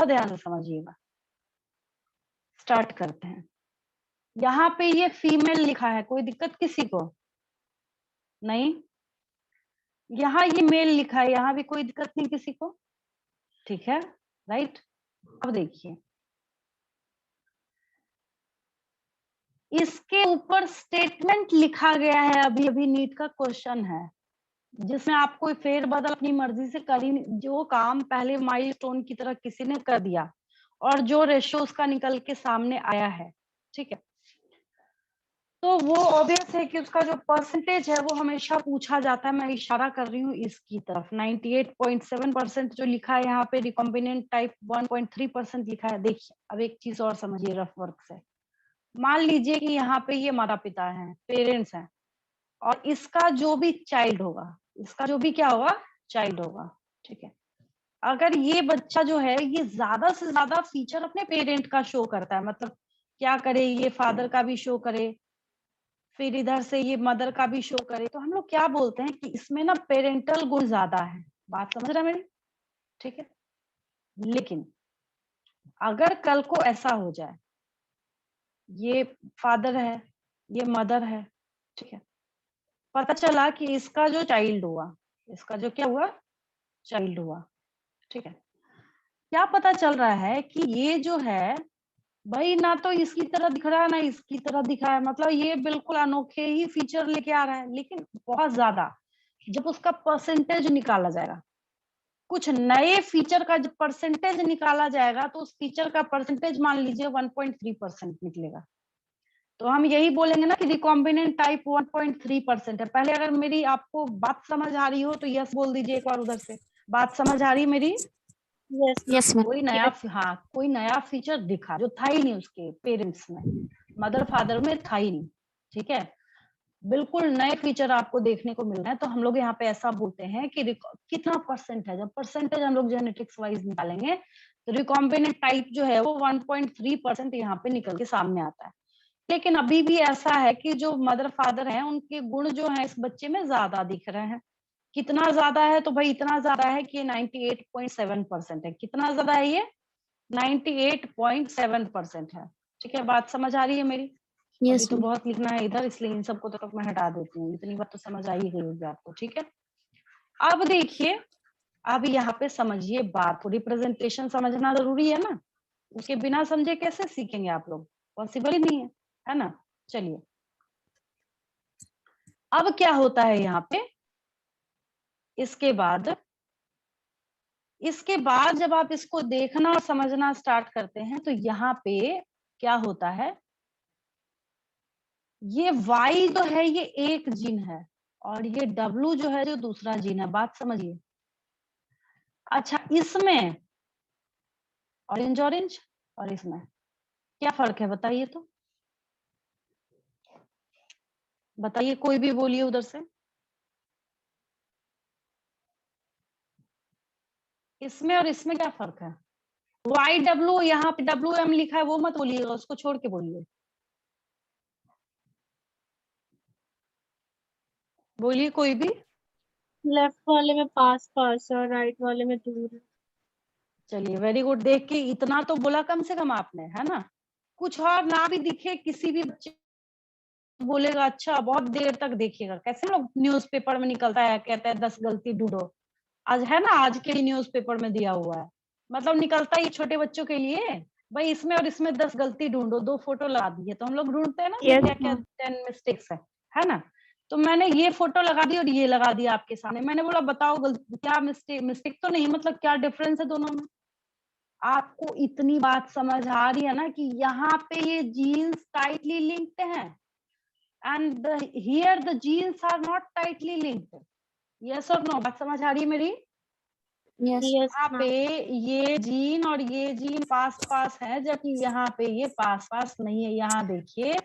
ध्यान से समझिएगा। स्टार्ट करते हैं। यहाँ पे ये फीमेल लिखा है, कोई दिक्कत किसी को? नहीं। यहाँ ये मेल लिखा है, यहाँ भी कोई दिक्कत नहीं किसी को? ठीक है, राइट। अब देखिए, इसके ऊपर स्टेटमेंट लिखा गया है, अभी अभी नीट का क्वेश्चन है, जिसमें आपको फेरबदल अपनी मर्जी से कर ही जो काम पहले माइलस्टोन की तरह किसी ने कर दिया और जो रेशियो उसका निकल के सामने आया है, ठीक है, तो वो ऑब्वियस है कि उसका जो परसेंटेज है वो हमेशा पूछा जाता है। मैं इशारा कर रही हूँ इसकी तरफ। 98.7% जो लिखा है यहाँ पे रिकॉम्बिनेंट टाइप 1.3% लिखा है। देखिए अब एक चीज और समझिए रफ वर्क से। मान लीजिए कि यहाँ पे ये माता पिता हैं, पेरेंट्स हैं, और इसका जो भी चाइल्ड होगा, इसका जो भी क्या होगा, चाइल्ड होगा, ठीक है। अगर ये बच्चा जो है ये ज्यादा से ज्यादा फीचर अपने पेरेंट का शो करता है, मतलब क्या करे, ये फादर का भी शो करे, फिर इधर से ये मदर का भी शो करे, तो हम लोग क्या बोलते हैं कि इसमें ना पेरेंटल गुण ज्यादा है। बात समझ रहे हैं मेरी, ठीक है। लेकिन अगर कल को ऐसा हो जाए, ये फादर है, ये मदर है, ठीक है, पता चला कि इसका जो चाइल्ड हुआ, इसका जो क्या हुआ, चाइल्ड हुआ, ठीक है, क्या पता चल रहा है कि ये जो है भाई ना तो इसकी तरह दिख रहा है ना इसकी तरह दिख रहा है, मतलब ये बिल्कुल अनोखे ही फीचर लेके आ रहा है, लेकिन बहुत ज्यादा। जब उसका परसेंटेज निकाला जाएगा, कुछ नए फीचर का जब परसेंटेज निकाला जाएगा, तो उस फीचर का परसेंटेज मान लीजिए 1.3% निकलेगा। तो हम यही बोलेंगे ना कि रिकॉम्बिनेंट टाइप 1.3% है। पहले अगर मेरी आपको बात समझ आ रही हो तो यस बोल दीजिए एक बार उधर से। बात समझ आ रही है मेरी? Yes yes ma'am. कोई नया हाँ कोई नया फीचर दिखा जो था ही नहीं उसके पेरेंट्स में, मदर फादर में था ही नहीं, ठीक है, बिल्कुल नए फीचर आपको देखने को मिल रहे हैं। तो हम लोग यहाँ पे ऐसा बोलते हैं कि कितना परसेंट है, जब परसेंटेज हम लोग जेनेटिक्स वाइज निकालेंगे तो रिकॉम्बिनेंट टाइप जो है वो 1.3% यहाँ पे निकल के सामने आता है। लेकिन अभी भी ऐसा है कि जो मदर फादर हैं उनके गुण जो है इस बच्चे में ज्यादा दिख रहे हैं। कितना ज्यादा है, तो भाई इतना ज्यादा है कि 98.7% है। कितना ज्यादा है ये? 98.7% है, ठीक है। बात समझ आ रही है मेरी? अभी यस तो मैम। बहुत लिखना है इधर, इसलिए इन सबको तो मैं हटा देती हूँ, इतनी बात तो समझ आ ही गई होगी आपको, ठीक है। अब देखिए, अब यहाँ पे समझिए बात, रिप्रेजेंटेशन समझना जरूरी है ना, उसके बिना समझे कैसे सीखेंगे आप लोग, पॉसिबल ही नहीं है ना। चलिए अब क्या होता है यहाँ पे, इसके बाद जब आप इसको देखना और समझना स्टार्ट करते हैं तो यहाँ पे क्या होता है, ये Y जो है ये एक जीन है और ये W जो है जो दूसरा जीन है। बात समझिए। अच्छा इसमें ऑरेंज ऑरेंज और इसमें क्या फर्क है बताइए, तो बताइए, कोई भी बोलिए उधर से। इसमें और इसमें क्या फर्क है? YW यहाँ पे WM लिखा है वो मत बोलिएगा, उसको छोड़ के बोलिए, बोलिए कोई भी। लेफ्ट वाले में पास पास है और राइट वाले में दूर है। चलिए वेरी गुड, देख के इतना तो बोला कम से कम आपने, है ना। कुछ और ना भी दिखे किसी भी बच्चे बोलेगा अच्छा बहुत देर तक देखिएगा, कैसे लोग न्यूज़पेपर में निकलता है कहता है 10 गलती ढूंढो, आज है ना, आज के न्यूज़पेपर में दिया हुआ है, मतलब निकलता ही छोटे बच्चों के लिए, भाई इसमें और इसमें 10 गलती ढूंढो, 2 फोटो लगा दिए, तो हम लोग ढूंढते हैं ना Yes, क्या क्या ma'am. 10 मिस्टेक्स है ना। तो मैंने ये फोटो लगा दी और ये लगा दिया आपके सामने, मैंने बोला बताओ क्या मिस्टेक तो नहीं, मतलब क्या डिफरेंस है दोनों में। आपको इतनी बात समझ आ रही है ना कि यहाँ पे ये जीन्स टाइटली लिंक्ड हैं and here the genes are not tightly linked, yes or no। बात समझ आ रही है मेरी? यस। यस यहाँ पे मैम। ये जीन और ये जीन पास पास है, जबकि यहाँ पे ये पास पास नहीं है। यहाँ देखिए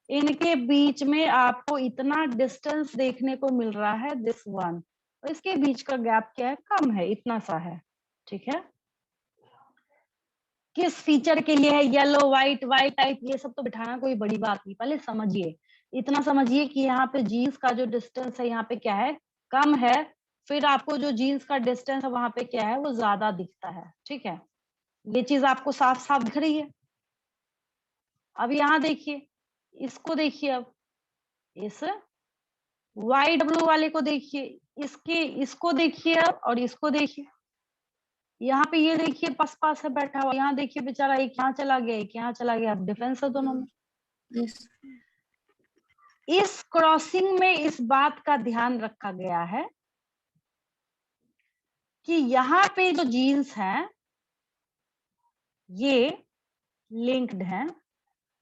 इनके बीच में आपको इतना डिस्टेंस देखने को मिल रहा है, दिस वन, और इसके बीच का गैप क्या है, कम है, इतना सा है, ठीक है। किस फीचर के लिए है, येलो व्हाइट वाइट टाइप, ये सब तो बिठाना कोई बड़ी बात नहीं, पहले समझिए, इतना समझिए कि यहाँ पे जीन्स का जो डिस्टेंस है यहाँ पे क्या है, कम है, फिर आपको जो जीन्स का डिस्टेंस है वहां पे क्या है, वो ज्यादा दिखता है, ठीक है। ये चीज आपको साफ साफ दिख रही है। अब यहाँ देखिए, इसको देखिए, अब इस YW वाले को देखिए, इसको देखिए अब, और इसको देखिए, यहाँ पे ये देखिए पास पास है बैठा हुआ, यहाँ देखिए बेचारा एक यहाँ चला गया एक यहाँ चला गया, डिफरेंस है दोनों में। यस। इस क्रॉसिंग में इस बात का ध्यान रखा गया है कि यहाँ पे जो जीन्स हैं ये लिंक्ड हैं,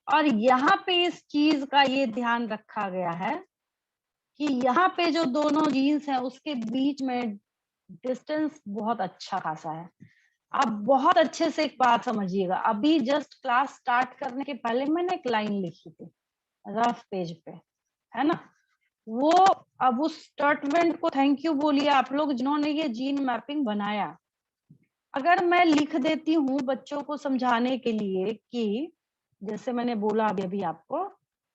और यहाँ पे इस चीज का ये ध्यान रखा गया है कि यहाँ पे जो दोनों जीन्स हैं उसके बीच में डिस्टेंस बहुत अच्छा खासा है। आप बहुत अच्छे से एक बात समझिएगा, अभी जस्ट क्लास स्टार्ट करने के पहले मैंने एक लाइन लिखी थी रफ पेज पे, है ना, वो अब उस स्टेटमेंट को थैंक यू बोलिए आप लोग जिन्होंने ये जीन मैपिंग बनाया। अगर मैं लिख देती हूँ बच्चों को समझाने के लिए कि जैसे मैंने बोला अभी अभी आपको,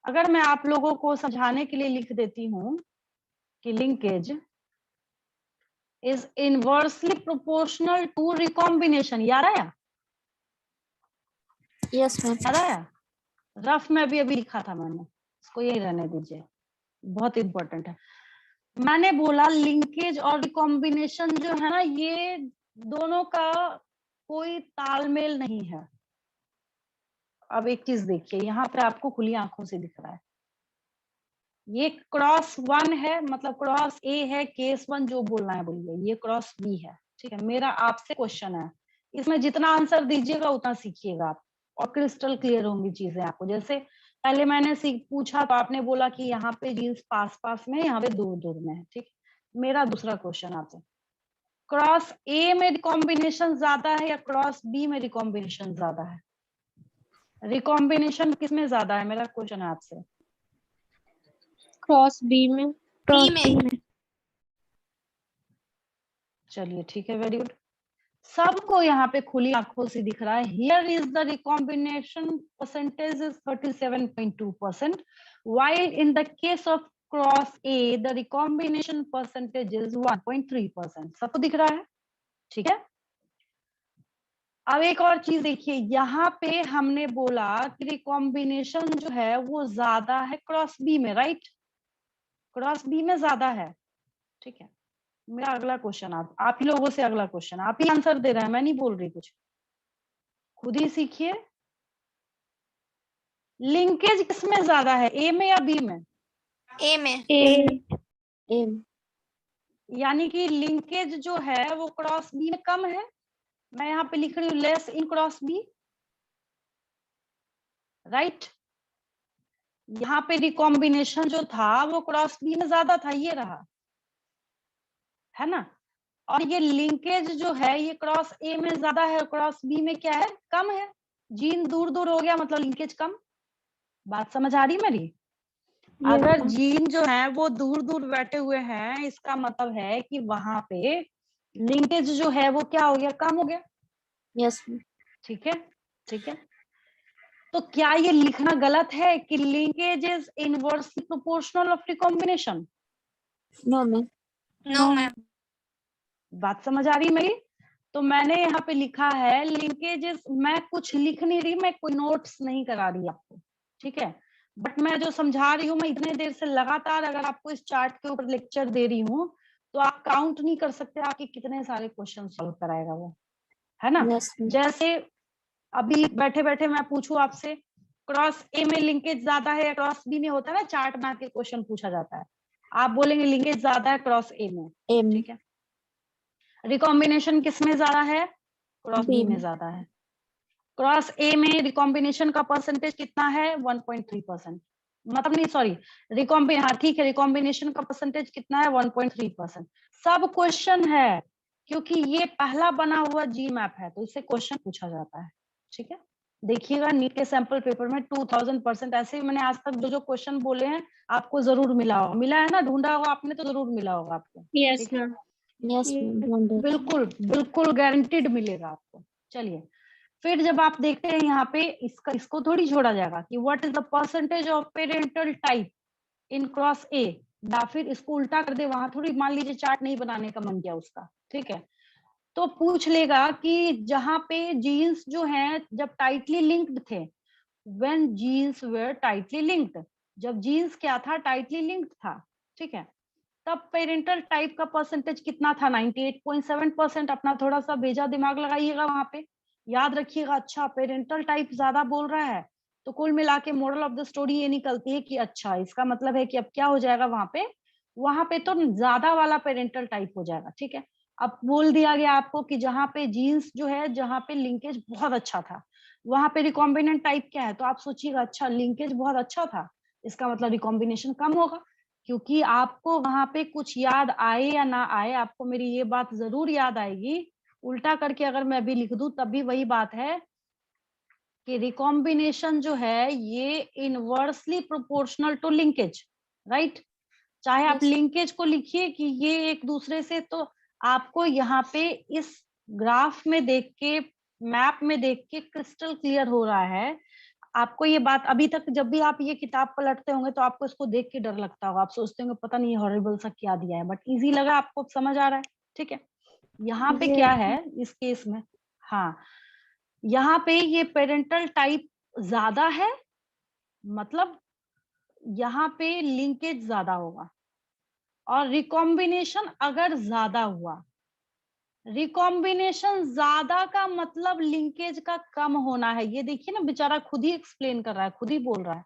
अगर मैं आप लोगों को समझाने के लिए लिख देती हूँ कि linkage is inversely proportional to recombination, याद आया? Yes ma'am. याद आया? रफ में अभी अभी लिखा था मैंने, इसको यही रहने दीजिए, बहुत इंपॉर्टेंट है। मैंने बोला लिंकेज और रिकॉम्बिनेशन जो है ना, ये दोनों का कोई तालमेल नहीं है। अब एक चीज देखिए, यहाँ पे आपको खुली आंखों से दिख रहा है, ये क्रॉस 1 है, मतलब क्रॉस ए है, केस 1 जो बोलना है बोलिए, ये क्रॉस बी है, ठीक है। मेरा आपसे क्वेश्चन है, इसमें जितना आंसर दीजिएगा उतना सीखिएगा आप, और क्रिस्टल क्लियर होंगी चीजें आपको। जैसे पहले मैंने पूछा तो आपने बोला कि यहाँ पे जीन्स पास पास में, यहाँ पे दूर दूर में है, ठीक। मेरा दूसरा क्वेश्चन आपसे, क्रॉस ए में रिकॉम्बिनेशन ज्यादा है या क्रॉस बी में रिकॉम्बिनेशन ज्यादा है? रिकॉम्बिनेशन किसमें ज्यादा है, मेरा क्वेश्चन है आपसे। क्रॉस बी में। बी में। चलिए ठीक है, वेरी गुड, सबको यहाँ पे खुली आंखों से दिख रहा है। Here is the recombination percentage is 37.2%, while in the case of cross A the recombination percentage is 1.3%। सबको दिख रहा है, ठीक है। अब एक और चीज देखिए, यहाँ पे हमने बोला कि रिकॉम्बिनेशन जो है वो ज्यादा है क्रॉस बी में, राइट, क्रॉस बी में ज्यादा है, ठीक है। मेरा अगला क्वेश्चन, आप ही लोगों से अगला क्वेश्चन, आप ही आंसर दे रहे हैं, मैं नहीं बोल रही कुछ, खुद ही सीखिए। लिंकेज किसमें ज्यादा है, ए में या बी में? ए में। ए। यानी कि लिंकेज जो है वो क्रॉस बी में कम है। मैं यहाँ पे लिख रही हूँ less in cross B, right. यहाँ पे रिकॉम्बिनेशन जो था वो क्रॉस बी में ज्यादा था, ये रहा, है ना। और ये लिंकेज जो है ये क्रॉस ए में ज्यादा है, क्रॉस बी में क्या है, कम है। जीन दूर दूर हो गया मतलब लिंकेज कम। बात समझ आ रही मेरी? अगर जीन जो है वो दूर दूर बैठे हुए हैं, इसका मतलब है कि वहां पे लिंकेज जो है वो क्या हो गया, कम हो गया। यस। ठीक है, ठीक है। तो क्या ये लिखना गलत है कि linkage is inversely proportional of recombination? No ma'am. No ma'am. बात समझ आ रही मेरी? तो मैंने यहाँ पे लिखा है लिंकेजेस, मैं कुछ लिख नहीं रही, मैं कोई नोट्स नहीं करा रही आपको, ठीक है। बट मैं जो समझा रही हूँ, मैं इतने देर से लगातार अगर आपको इस चार्ट के ऊपर लेक्चर दे रही हूँ तो आप काउंट नहीं कर सकते आपके कितने सारे क्वेश्चन सॉल्व कराएगा वो, है ना। यस। जैसे अभी बैठे बैठे मैं पूछूं आपसे, क्रॉस ए में लिंकेज ज्यादा है या क्रॉस बी में, होता है ना चार्ट बना के क्वेश्चन पूछा जाता है, आप बोलेंगे लिंकेज ज्यादा है क्रॉस ए में, ए में। ठीक है। रिकॉम्बिनेशन किसमें ज्यादा है, क्रॉस बी में ज्यादा है। क्रॉस ए में रिकॉम्बिनेशन का परसेंटेज कितना है, 1.3%, मतलब नहीं सॉरी, हाँ ठीक है, रिकॉम्बिनेशन का परसेंटेज कितना है, 1.3%। सब क्वेश्चन है, क्योंकि ये पहला बना हुआ जी मैप है तो इससे क्वेश्चन पूछा जाता है, ठीक है। देखिएगा नीट के सैंपल पेपर में 2000% ऐसे ही मैंने आज तक जो जो क्वेश्चन बोले हैं आपको जरूर मिला होगा, मिला है ना, ढूंढा होगा आपने तो जरूर मिला होगा आपको, यस ठीक है। मैम। Yes ma'am. बिल्कुल बिल्कुल गारंटीड मिलेगा आपको। चलिए फिर जब आप देखते हैं यहाँ पे, इसको थोड़ी छोड़ा जाएगा कि what is the percentage of parental type in cross ए, या फिर इसको उल्टा कर दे, वहां थोड़ी मान लीजिए चार्ट नहीं बनाने का मन किया उसका, ठीक है। तो पूछ लेगा कि जहां पे जीन्स जो हैं जब टाइटली लिंक्ड थे, when genes were tightly linked, जब जीन्स क्या था, टाइटली लिंक्ड था, ठीक है, तब पेरेंटल टाइप का परसेंटेज कितना था, 98.7%। अपना थोड़ा सा भेजा दिमाग लगाइएगा वहां पे, याद रखिएगा। अच्छा पेरेंटल टाइप ज्यादा बोल रहा है तो कुल मिला के मोरल ऑफ द स्टोरी ये निकलती है कि अच्छा इसका मतलब है कि अब क्या हो जाएगा, वहां पे तो ज्यादा वाला पेरेंटल टाइप हो जाएगा। ठीक है, अब बोल दिया गया आपको कि जहाँ पे जीन्स जो है, जहाँ पे लिंकेज बहुत अच्छा था, वहां पे रिकॉम्बिनेंट टाइप क्या है, तो आप सोचिएगा अच्छा लिंकेज बहुत अच्छा था, इसका मतलब रिकॉम्बिनेशन कम होगा। क्योंकि आपको वहां पे कुछ याद आए या ना आए, आपको मेरी ये बात जरूर याद आएगी। उल्टा करके अगर मैं अभी लिख दूं तब भी वही बात है कि रिकॉम्बिनेशन जो है ये inversely proportional to linkage, right. चाहे आप Yes. लिंकेज को लिखिए कि ये एक दूसरे से, तो आपको यहाँ पे इस ग्राफ में देख के, मैप में देख के क्रिस्टल क्लियर हो रहा है। आपको ये बात अभी तक जब भी आप ये किताब पलटते होंगे तो आपको इसको देख के डर लगता होगा, आप सोचते होंगे पता नहीं हॉरिबल सा क्या दिया है, बट इजी लगा, आपको समझ आ रहा है। ठीक है, यहाँ पे क्या है इस केस में, हाँ यहाँ पे ये पेरेंटल टाइप ज्यादा है, मतलब यहाँ पे लिंकेज ज्यादा होगा। और रिकॉम्बिनेशन अगर ज्यादा हुआ, रिकॉम्बिनेशन ज्यादा का मतलब लिंकेज का कम होना है। ये देखिए ना, बेचारा खुद ही एक्सप्लेन कर रहा है, खुद ही बोल रहा है।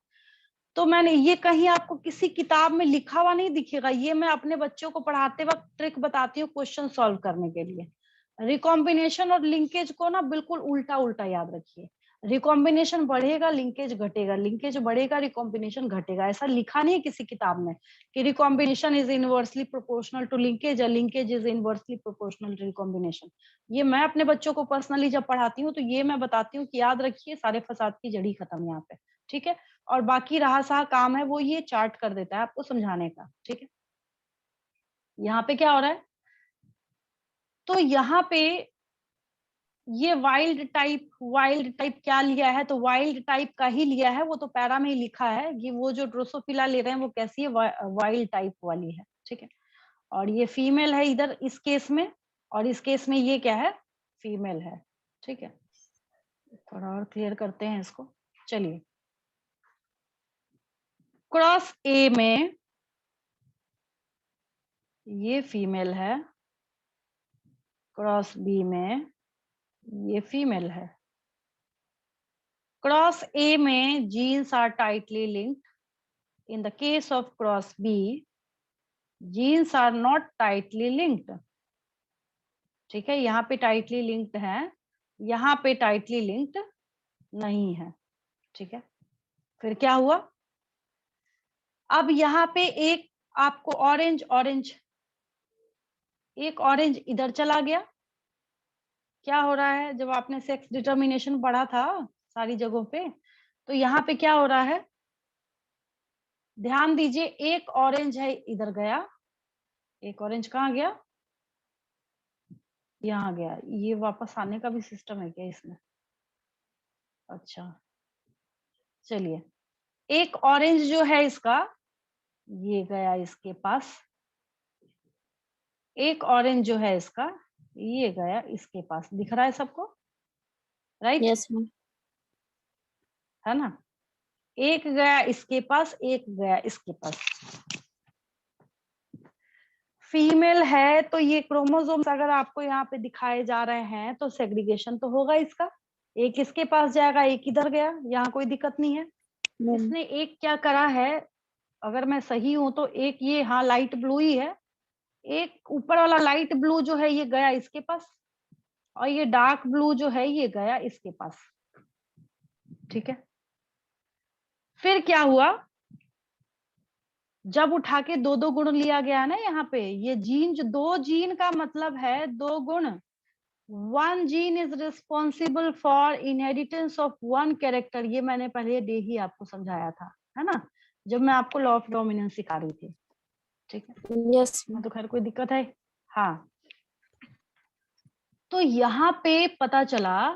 तो मैंने ये कहीं आपको किसी किताब में लिखा हुआ नहीं दिखेगा, ये मैं अपने बच्चों को पढ़ाते वक्त ट्रिक बताती हूँ क्वेश्चन सॉल्व करने के लिए। रिकॉम्बिनेशन और लिंकेज को ना बिल्कुल उल्टा उल्टा याद रखिए। रिकॉम्बिनेशन बढ़ेगा, लिंकेज घटेगा, लिंकेज बढ़ेगा, रिकॉम्बिनेशन घटेगा। ऐसा लिखा नहीं है किसी किताब में कि recombination is inversely proportional to linkage या linkage is inversely proportional to recombination. ये मैं अपने बच्चों को पर्सनली जब पढ़ाती हूँ तो ये मैं बताती हूँ कि याद रखिए, सारे फसाद की जड़ी खत्म यहाँ पे। ठीक है, और बाकी रहा सहा काम है वो ये चार्ट कर देता है आपको समझाने का। ठीक है, यहाँ पे क्या हो रहा है, तो यहाँ पे ये वाइल्ड टाइप क्या लिया है, तो वाइल्ड टाइप का ही लिया है, वो तो पैरा में ही लिखा है कि वो जो ड्रोसोफिला ले रहे हैं वो कैसी है, वाइल्ड टाइप वाली है। ठीक है, और ये फीमेल है इधर इस केस में, और इस केस में ये क्या है, फीमेल है। ठीक है, थोड़ा और क्लियर करते हैं इसको। चलिए, क्रॉस ए में ये फीमेल है, क्रॉस बी में ये फीमेल है। क्रॉस ए में genes are tightly linked, in the case of cross B genes are not tightly linked. ठीक है, यहाँ पे टाइटली लिंक्ड है, यहाँ पे टाइटली लिंक्ड नहीं है। ठीक है, फिर क्या हुआ, अब यहाँ पे एक आपको एक ऑरेंज इधर चला गया। क्या हो रहा है, जब आपने सेक्स डिटर्मिनेशन पढ़ा था सारी जगहों पे, तो यहाँ पे क्या हो रहा है, ध्यान दीजिए, एक ऑरेंज है इधर गया, एक ऑरेंज कहाँ गया, यहाँ गया। ये वापस आने का भी सिस्टम है क्या इसमें, अच्छा चलिए, एक ऑरेंज जो है इसका ये गया इसके पास, एक ऑरेंज जो है इसका ये गया इसके पास, दिख रहा है सबको, राइट। Yes, ma'am. है ना, एक गया इसके पास, एक गया इसके पास। फीमेल है तो ये क्रोमोसोम्स अगर आपको यहाँ पे दिखाए जा रहे हैं तो सेग्रीगेशन तो होगा इसका, एक इसके पास जाएगा, एक इधर गया, यहाँ कोई दिक्कत नहीं है। Ma'am. इसने एक क्या करा है, अगर मैं सही हूं तो एक ये, हाँ लाइट ब्लू ही है, एक ऊपर वाला लाइट ब्लू जो है ये गया इसके पास, और ये डार्क ब्लू जो है ये गया इसके पास। ठीक है, फिर क्या हुआ, जब उठा के दो दो गुण लिया गया ना यहाँ पे, ये जीन जो दो जीन का मतलब है दो गुण। One gene is responsible for inheritance of one character, ये मैंने पहले डे ही आपको समझाया था, है ना, जब मैं आपको लॉ ऑफ डोमिनेंस सिखा रही थी। ठीक है, Yes, ma'am. तो खैर कोई दिक्कत है, हाँ। तो यहाँ पे पता चला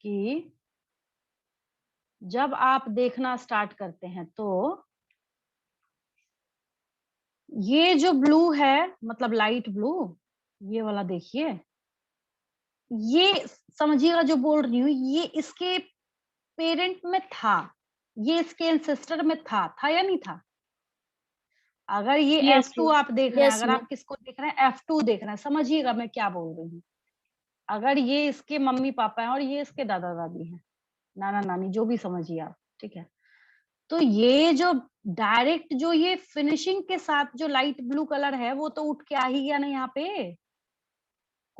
कि जब आप देखना स्टार्ट करते हैं तो ये जो ब्लू है, मतलब लाइट ब्लू, ये वाला देखिए, ये समझिएगा जो बोल रही हूँ, ये इसके पेरेंट में था, ये इसके एंसेस्टर में था या नहीं था। अगर ये Yes, F2 yes. आप देख रहे हैं, Yes, अगर आप ma'am. किसको देख रहे हैं, F2 देख रहे हैं, समझिएगा मैं क्या बोल रही हूँ। अगर ये इसके मम्मी पापा हैं और ये इसके दादा दादी हैं, नाना नानी, जो भी समझिए आप, ठीक है। तो ये जो डायरेक्ट जो ये फिनिशिंग के साथ जो लाइट ब्लू कलर है वो तो उठ के आ ही गया ना यहाँ पे,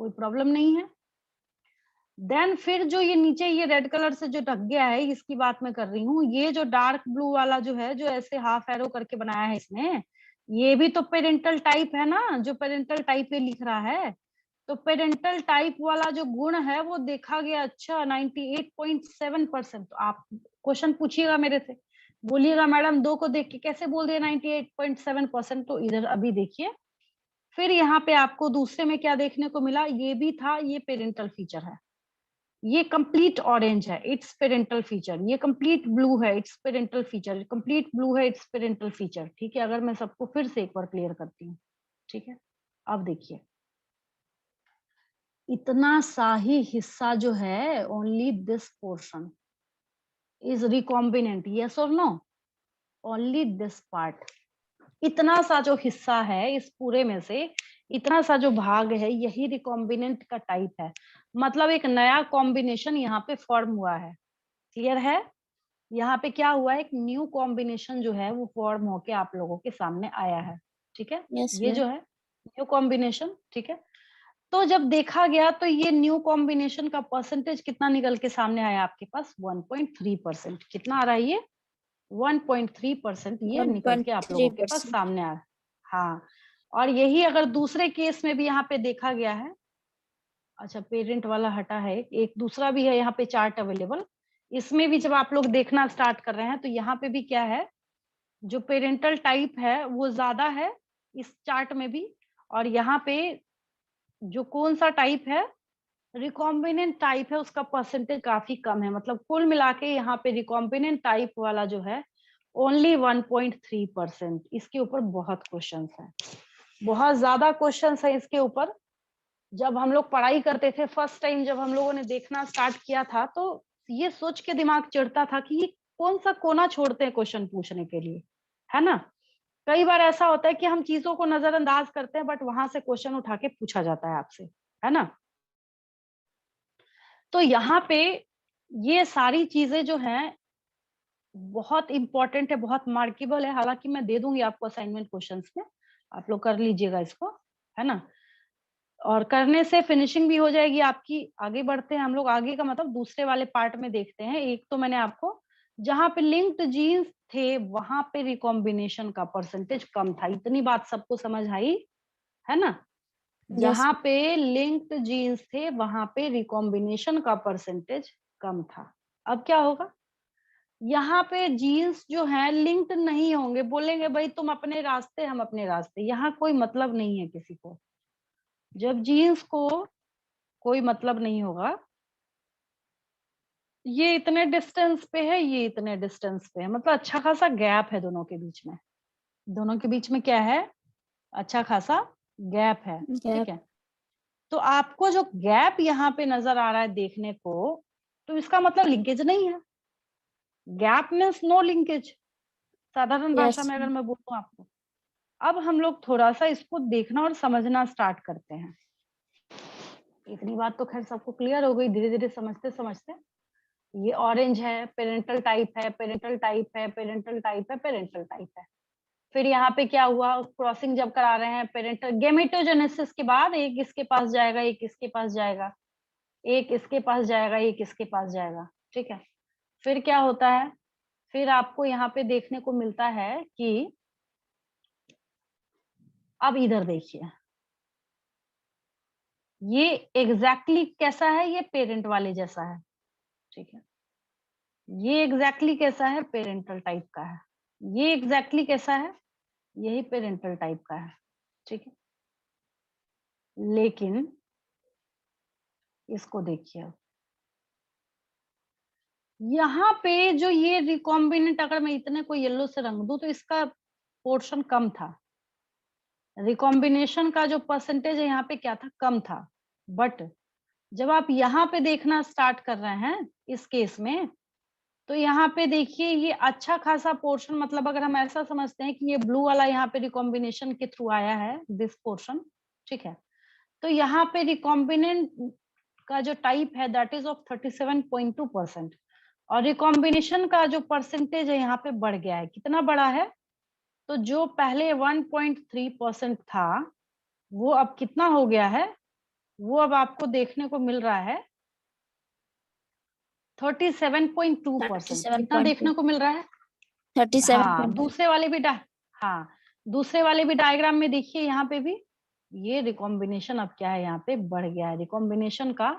कोई प्रॉब्लम नहीं है। देन फिर जो ये नीचे ये रेड कलर से जो ढक गया है इसकी बात मैं कर रही हूँ। ये जो डार्क ब्लू वाला जो है, जो ऐसे हाफ एरो करके बनाया है इसने, ये भी तो पेरेंटल टाइप है ना, जो पेरेंटल टाइप पे लिख रहा है। तो पेरेंटल टाइप वाला जो गुण है वो देखा गया। अच्छा 98.7%। तो आप क्वेश्चन पूछिएगा मेरे से, बोलिएगा मैडम 2 को देख के कैसे बोल दिया 98.7%। तो इधर अभी देखिए, फिर यहाँ पे आपको दूसरे में क्या देखने को मिला, ये भी था, ये पेरेंटल फीचर है। ये कंप्लीट ऑरेंज है, इट्स पेरेंटल फीचर। ये कंप्लीट ब्लू है, it's parental feature. Complete blue है, इट्स पेरेंटल फीचर। ठीक है, अगर मैं सबको फिर से एक बार क्लियर करती हूँ। ठीक है, अब देखिए, इतना सा ही हिस्सा जो है, only this portion is recombinant, yes और नो, ओनली दिस पार्ट। इतना सा जो हिस्सा है इस पूरे में से, इतना सा जो भाग है, यही रिकॉम्बिनेंट का टाइप है। मतलब एक नया कॉम्बिनेशन यहाँ पे फॉर्म हुआ है। क्लियर है? यहाँ पे क्या हुआ है, एक न्यू कॉम्बिनेशन जो है वो फॉर्म होके आप लोगों के सामने आया है। ठीक है, Yes, ये ma'am. जो है न्यू कॉम्बिनेशन। ठीक है, तो जब देखा गया तो ये न्यू कॉम्बिनेशन का परसेंटेज कितना निकल के सामने आया आपके पास, 1.3%। कितना आ रहा है ये, 1.3% ये निकल के आप लोगों के पास 1.3%. सामने आ रहा है। हाँ, और यही अगर दूसरे केस में भी यहाँ पे देखा गया है, अच्छा पेरेंट वाला हटा है, एक दूसरा भी है यहाँ पे चार्ट अवेलेबल। इसमें भी जब आप लोग देखना स्टार्ट कर रहे हैं तो यहाँ पे भी क्या है, जो पेरेंटल टाइप है वो ज्यादा है इस चार्ट में भी, और यहाँ पे जो कौन सा टाइप है, रिकॉम्बिनेंट टाइप है, उसका परसेंटेज काफी कम है। मतलब कुल मिला के यहाँ पे रिकॉम्बिनेंट टाइप वाला जो है ओनली 1.3%। इसके ऊपर बहुत क्वेश्चंस हैं, बहुत ज्यादा क्वेश्चंस है इसके ऊपर। जब हम लोग पढ़ाई करते थे फर्स्ट टाइम, जब हम लोगों ने देखना स्टार्ट किया था, तो ये सोच के दिमाग चिढ़ता था कि ये कौन सा कोना छोड़ते हैं क्वेश्चन पूछने के लिए, है ना। कई बार ऐसा होता है कि हम चीजों को नजरअंदाज करते हैं, बट वहां से क्वेश्चन उठा के पूछा जाता है आपसे, है ना। तो यहाँ पे ये सारी चीजें जो हैं बहुत इंपॉर्टेंट है, बहुत मार्केबल है। हालांकि मैं दे दूंगी आपको असाइनमेंट क्वेश्चंस में, आप लोग कर लीजिएगा इसको, है ना। और करने से फिनिशिंग भी हो जाएगी आपकी। आगे बढ़ते हैं हम लोग, आगे का मतलब दूसरे वाले पार्ट में देखते हैं। एक तो मैंने आपको, जहां पे लिंक्ड जीन्स थे वहां पे रिकॉम्बिनेशन का परसेंटेज कम था, इतनी बात सबको समझ आई, है ना। Yes. जहां पे लिंक्ड जीन्स थे वहां पे रिकॉम्बिनेशन का परसेंटेज कम था। अब क्या होगा, यहाँ पे जीन्स जो है लिंक्ड नहीं होंगे, बोलेंगे भाई तुम अपने रास्ते हम अपने रास्ते, यहाँ कोई मतलब नहीं है किसी को। जब जीन्स को कोई मतलब नहीं होगा, ये इतने डिस्टेंस पे है, ये इतने डिस्टेंस पे है, मतलब अच्छा खासा गैप है दोनों के बीच में। दोनों के बीच में क्या है, अच्छा खासा गैप है। ठीक है, तो आपको जो गैप यहाँ पे नजर आ रहा है देखने को, तो इसका मतलब लिंकेज नहीं है। गैप मीन्स नो लिंकेज, साधारण भाषा Yes. में अगर मैं बोलूं आपको। अब हम लोग थोड़ा सा इसको देखना और समझना स्टार्ट करते हैं। इतनी बात तो खैर सबको क्लियर हो गई धीरे धीरे समझते समझते। ये ऑरेंज है, पेरेंटल टाइप है, पेरेंटल टाइप है, पेरेंटल टाइप है, पेरेंटल टाइप है। फिर यहाँ पे क्या हुआ, क्रॉसिंग जब करा रहे हैं पेरेंटल गेमेटोजेनेसिस के बाद, एक इसके पास जाएगा, एक इसके पास जाएगा, एक इसके पास जाएगा, एक इसके पास जाएगा। ठीक है, फिर क्या होता है, फिर आपको यहाँ पे देखने को मिलता है कि अब इधर देखिए, ये एग्जैक्टली कैसा है, ये पेरेंट वाले जैसा है। ठीक है, ये एग्जैक्टली कैसा है, पेरेंटल टाइप का है। ये एग्जैक्टली कैसा है, यही पेरेंटल टाइप का है। ठीक है, लेकिन इसको देखिए, यहाँ पे जो ये रिकॉम्बिनेंट, अगर मैं इतने को येलो से रंग दूं तो इसका पोर्शन कम था। रिकॉम्बिनेशन का जो परसेंटेज है यहाँ पे क्या था, कम था। बट जब आप यहाँ पे देखना स्टार्ट कर रहे हैं इस केस में, तो यहाँ पे देखिए ये अच्छा खासा पोर्शन, मतलब अगर हम ऐसा समझते हैं कि ये ब्लू वाला यहाँ पे रिकॉम्बिनेशन के थ्रू आया है, दिस पोर्शन। ठीक है, तो यहाँ पे रिकॉम्बिनेंट का जो टाइप है दैट इज ऑफ 37.2%। और रिकॉम्बिनेशन का जो परसेंटेज है यहाँ पे बढ़ गया है। कितना बढ़ा है? तो जो पहले 1.3% था वो अब कितना हो गया है? वो अब आपको देखने को मिल रहा है 37.2%। कितना देखने को मिल रहा है? 37. दूसरे वाले भी दूसरे वाले भी डायग्राम में देखिए, यहाँ पे भी ये रिकॉम्बिनेशन अब क्या है, यहाँ पे बढ़ गया है। रिकॉम्बिनेशन का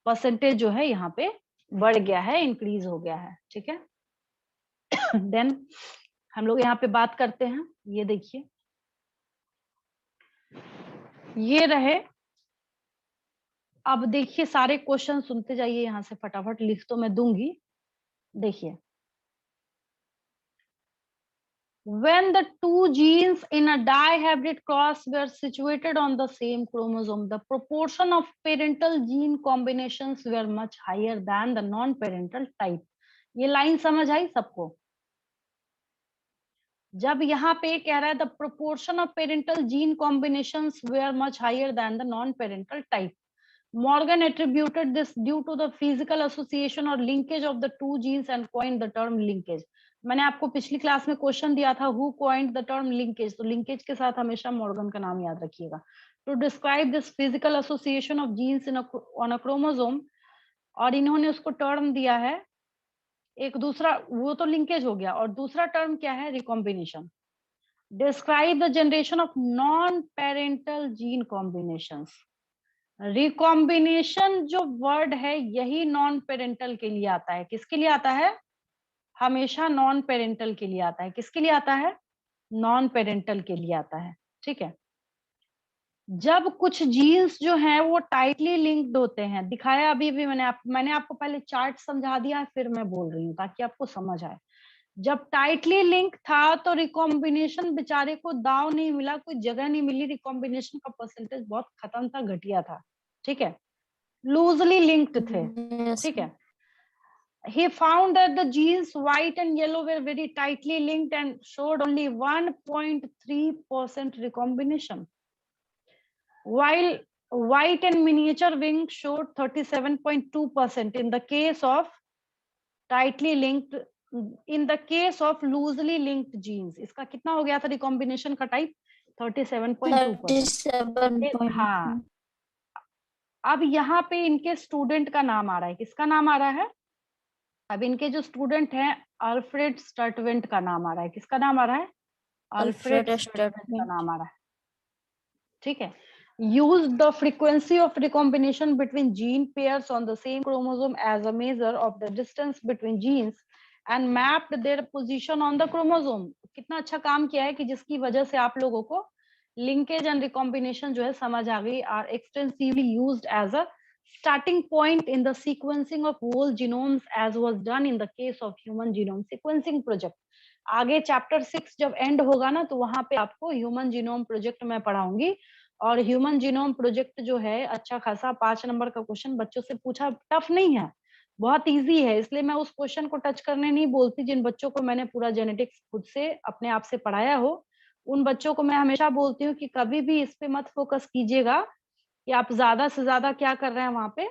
परसेंटेज जो है यहाँ पे बढ़ गया है, इंक्रीज हो गया है। ठीक है। देन हम लोग यहाँ पे बात करते हैं, ये देखिए, ये रहे। अब देखिए सारे क्वेश्चन सुनते जाइए, यहाँ से फटाफट लिख तो मैं दूंगी। देखिए, when the two genes in a dihybrid cross were situated on the same chromosome, the proportion of parental gene combinations were much higher than the non-parental type. ये लाइन समझ आई सबको? जब यहाँ पे कह रहा है the proportion of parental gene combinations were much higher than the non-parental type, Morgan attributed this due to the physical association or linkage of the two genes and coined the term linkage. मैंने आपको पिछली class में question दिया था, who coined the term linkage? तो linkage के साथ हमेशा मॉर्गन का नाम याद रखिएगा। To describe this physical association of genes on a chromosome, और इन्होंने उसको टर्म दिया है एक दूसरा, वो तो लिंकेज हो गया, और दूसरा टर्म क्या है? Recombination. Describe the generation of non-parental gene combinations. Recombination जो वर्ड है यही नॉन पेरेंटल के लिए आता है। किसके लिए आता है? हमेशा नॉन पेरेंटल के लिए आता है। किसके लिए आता है? नॉन पेरेंटल के लिए आता है। ठीक है। जब कुछ जीन्स जो हैं वो टाइटली लिंक्ड होते हैं, दिखाया अभी भी मैंने आपको पहले चार्ट समझा दिया है, फिर मैं बोल रही हूँ ताकि आपको समझ आए। जब टाइटली लिंक था तो रिकॉम्बिनेशन बेचारे को दाव नहीं मिला, कोई जगह नहीं मिली, रिकॉम्बिनेशन का परसेंटेज बहुत खत्म था, घटिया था। ठीक है, लूजली लिंक्ड थे। ठीक है। He found that the genes white and yellow were very tightly linked and showed only 1.3% recombination, while white and miniature wing showed 37.2% in the case of tightly linked. In the case of loosely linked genes, इसका कितना हो गया था recombination का type? 37.2%। हाँ, अब यहाँ पे इनके स्टूडेंट का नाम आ रहा है। किसका नाम आ रहा है? अब इनके जो स्टूडेंट हैं अल्फ्रेड स्टर्टवेंट का नाम आ रहा है। किसका नाम आ रहा है? अल्फ्रेड स्टर्टवेंट का नाम आ रहा है। ठीक है। Use the frequency of recombination between gene pairs on the same chromosome as a measure of the distance between genes and mapped their position on the chromosome. कितना अच्छा काम किया है कि जिसकी वजह से आप लोगों को linkage and recombination जो है समझ आ गई, are extensively used as a starting point in the sequencing of whole genomes as was done in the case of human genome sequencing project. आगे चैप्टर 6 जब एंड होगा ना तो वहां पे आपको ह्यूमन जीनोम प्रोजेक्ट मैं पढ़ाऊंगी, और ह्यूमन जीनोम प्रोजेक्ट जो है अच्छा खासा 5 नंबर का क्वेश्चन बच्चों से पूछा, टफ नहीं है, बहुत इजी है, इसलिए मैं उस क्वेश्चन को टच करने नहीं बोलती। जिन बच्चों को मैंने पूरा जेनेटिक्स खुद से अपने आप से पढ़ाया हो उन बच्चों को मैं हमेशा बोलती हूँ कि कभी भी इस पे मत फोकस कीजिएगा कि आप ज्यादा से ज्यादा क्या कर रहे हैं वहां पे,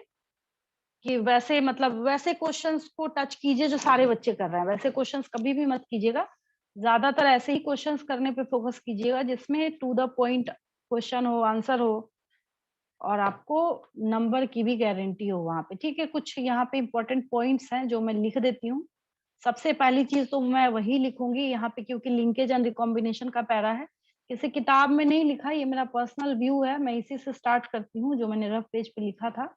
कि वैसे मतलब वैसे क्वेश्चंस को टच कीजिए जो सारे बच्चे कर रहे हैं, वैसे क्वेश्चंस कभी भी मत कीजिएगा। ज्यादातर ऐसे ही क्वेश्चंस करने पे फोकस कीजिएगा जिसमें टू द पॉइंट क्वेश्चन हो, आंसर हो, और आपको नंबर की भी गारंटी हो वहां पे। ठीक है, कुछ यहाँ पे इंपॉर्टेंट पॉइंट्स हैं जो मैं लिख देती हूँ। सबसे पहली चीज तो मैं वही लिखूंगी यहाँ पे, क्योंकि लिंकेज एंड रिकॉम्बिनेशन का पैरा है, किसी किताब में नहीं लिखा, ये मेरा पर्सनल व्यू है, मैं इसी से स्टार्ट करती हूँ जो मैंने रफ पेज पे लिखा था।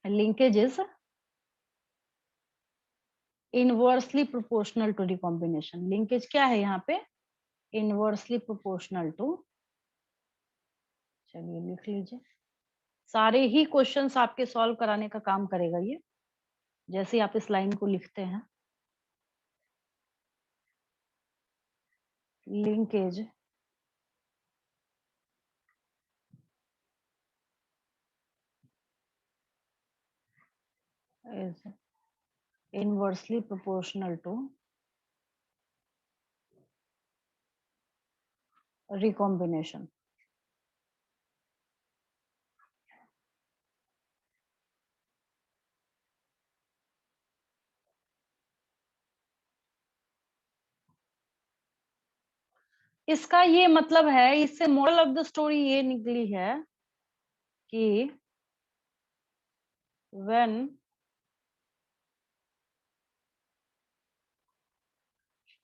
linkages inversely proportional to recombination. Linkage क्या है यहाँ पे? इनवर्सली प्रोपोर्शनल टू, चलिए लिख लीजिए। सारे ही क्वेश्चंस आपके सॉल्व कराने का काम करेगा ये, जैसे ही आप इस लाइन को लिखते हैं। Linkage is inversely proportional to recombination. इसका ये मतलब है, इससे मोरल ऑफ द स्टोरी ये निकली है कि when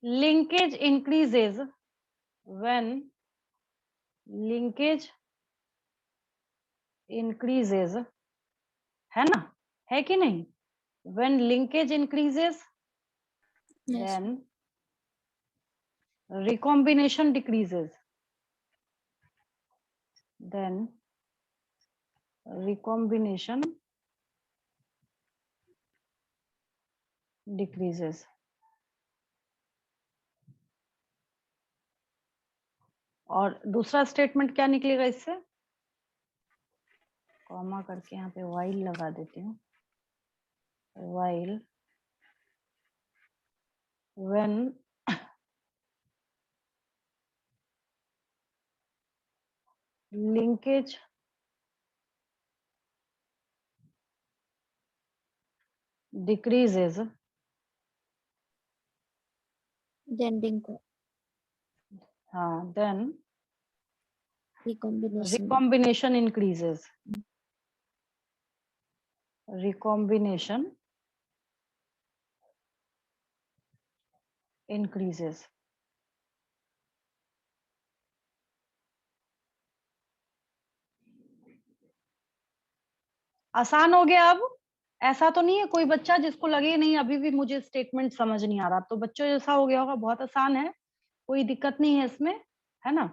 linkage increases, when linkage increases, है ना, है कि नहीं? When linkage increases, Yes. then recombination decreases. Then recombination decreases. और दूसरा स्टेटमेंट क्या निकलेगा इससे? कॉमा करके यहाँ पे while लगा देती हूँ. While when linkage decreases, Then then recombination. recombination increases. Recombination increases. आसान हो गया अब? ऐसा तो नहीं है कोई बच्चा जिसको लगे नहीं अभी भी मुझे स्टेटमेंट समझ नहीं आ रहा? तो बच्चों जैसा हो गया होगा, बहुत आसान है, कोई दिक्कत नहीं है इसमें, है ना?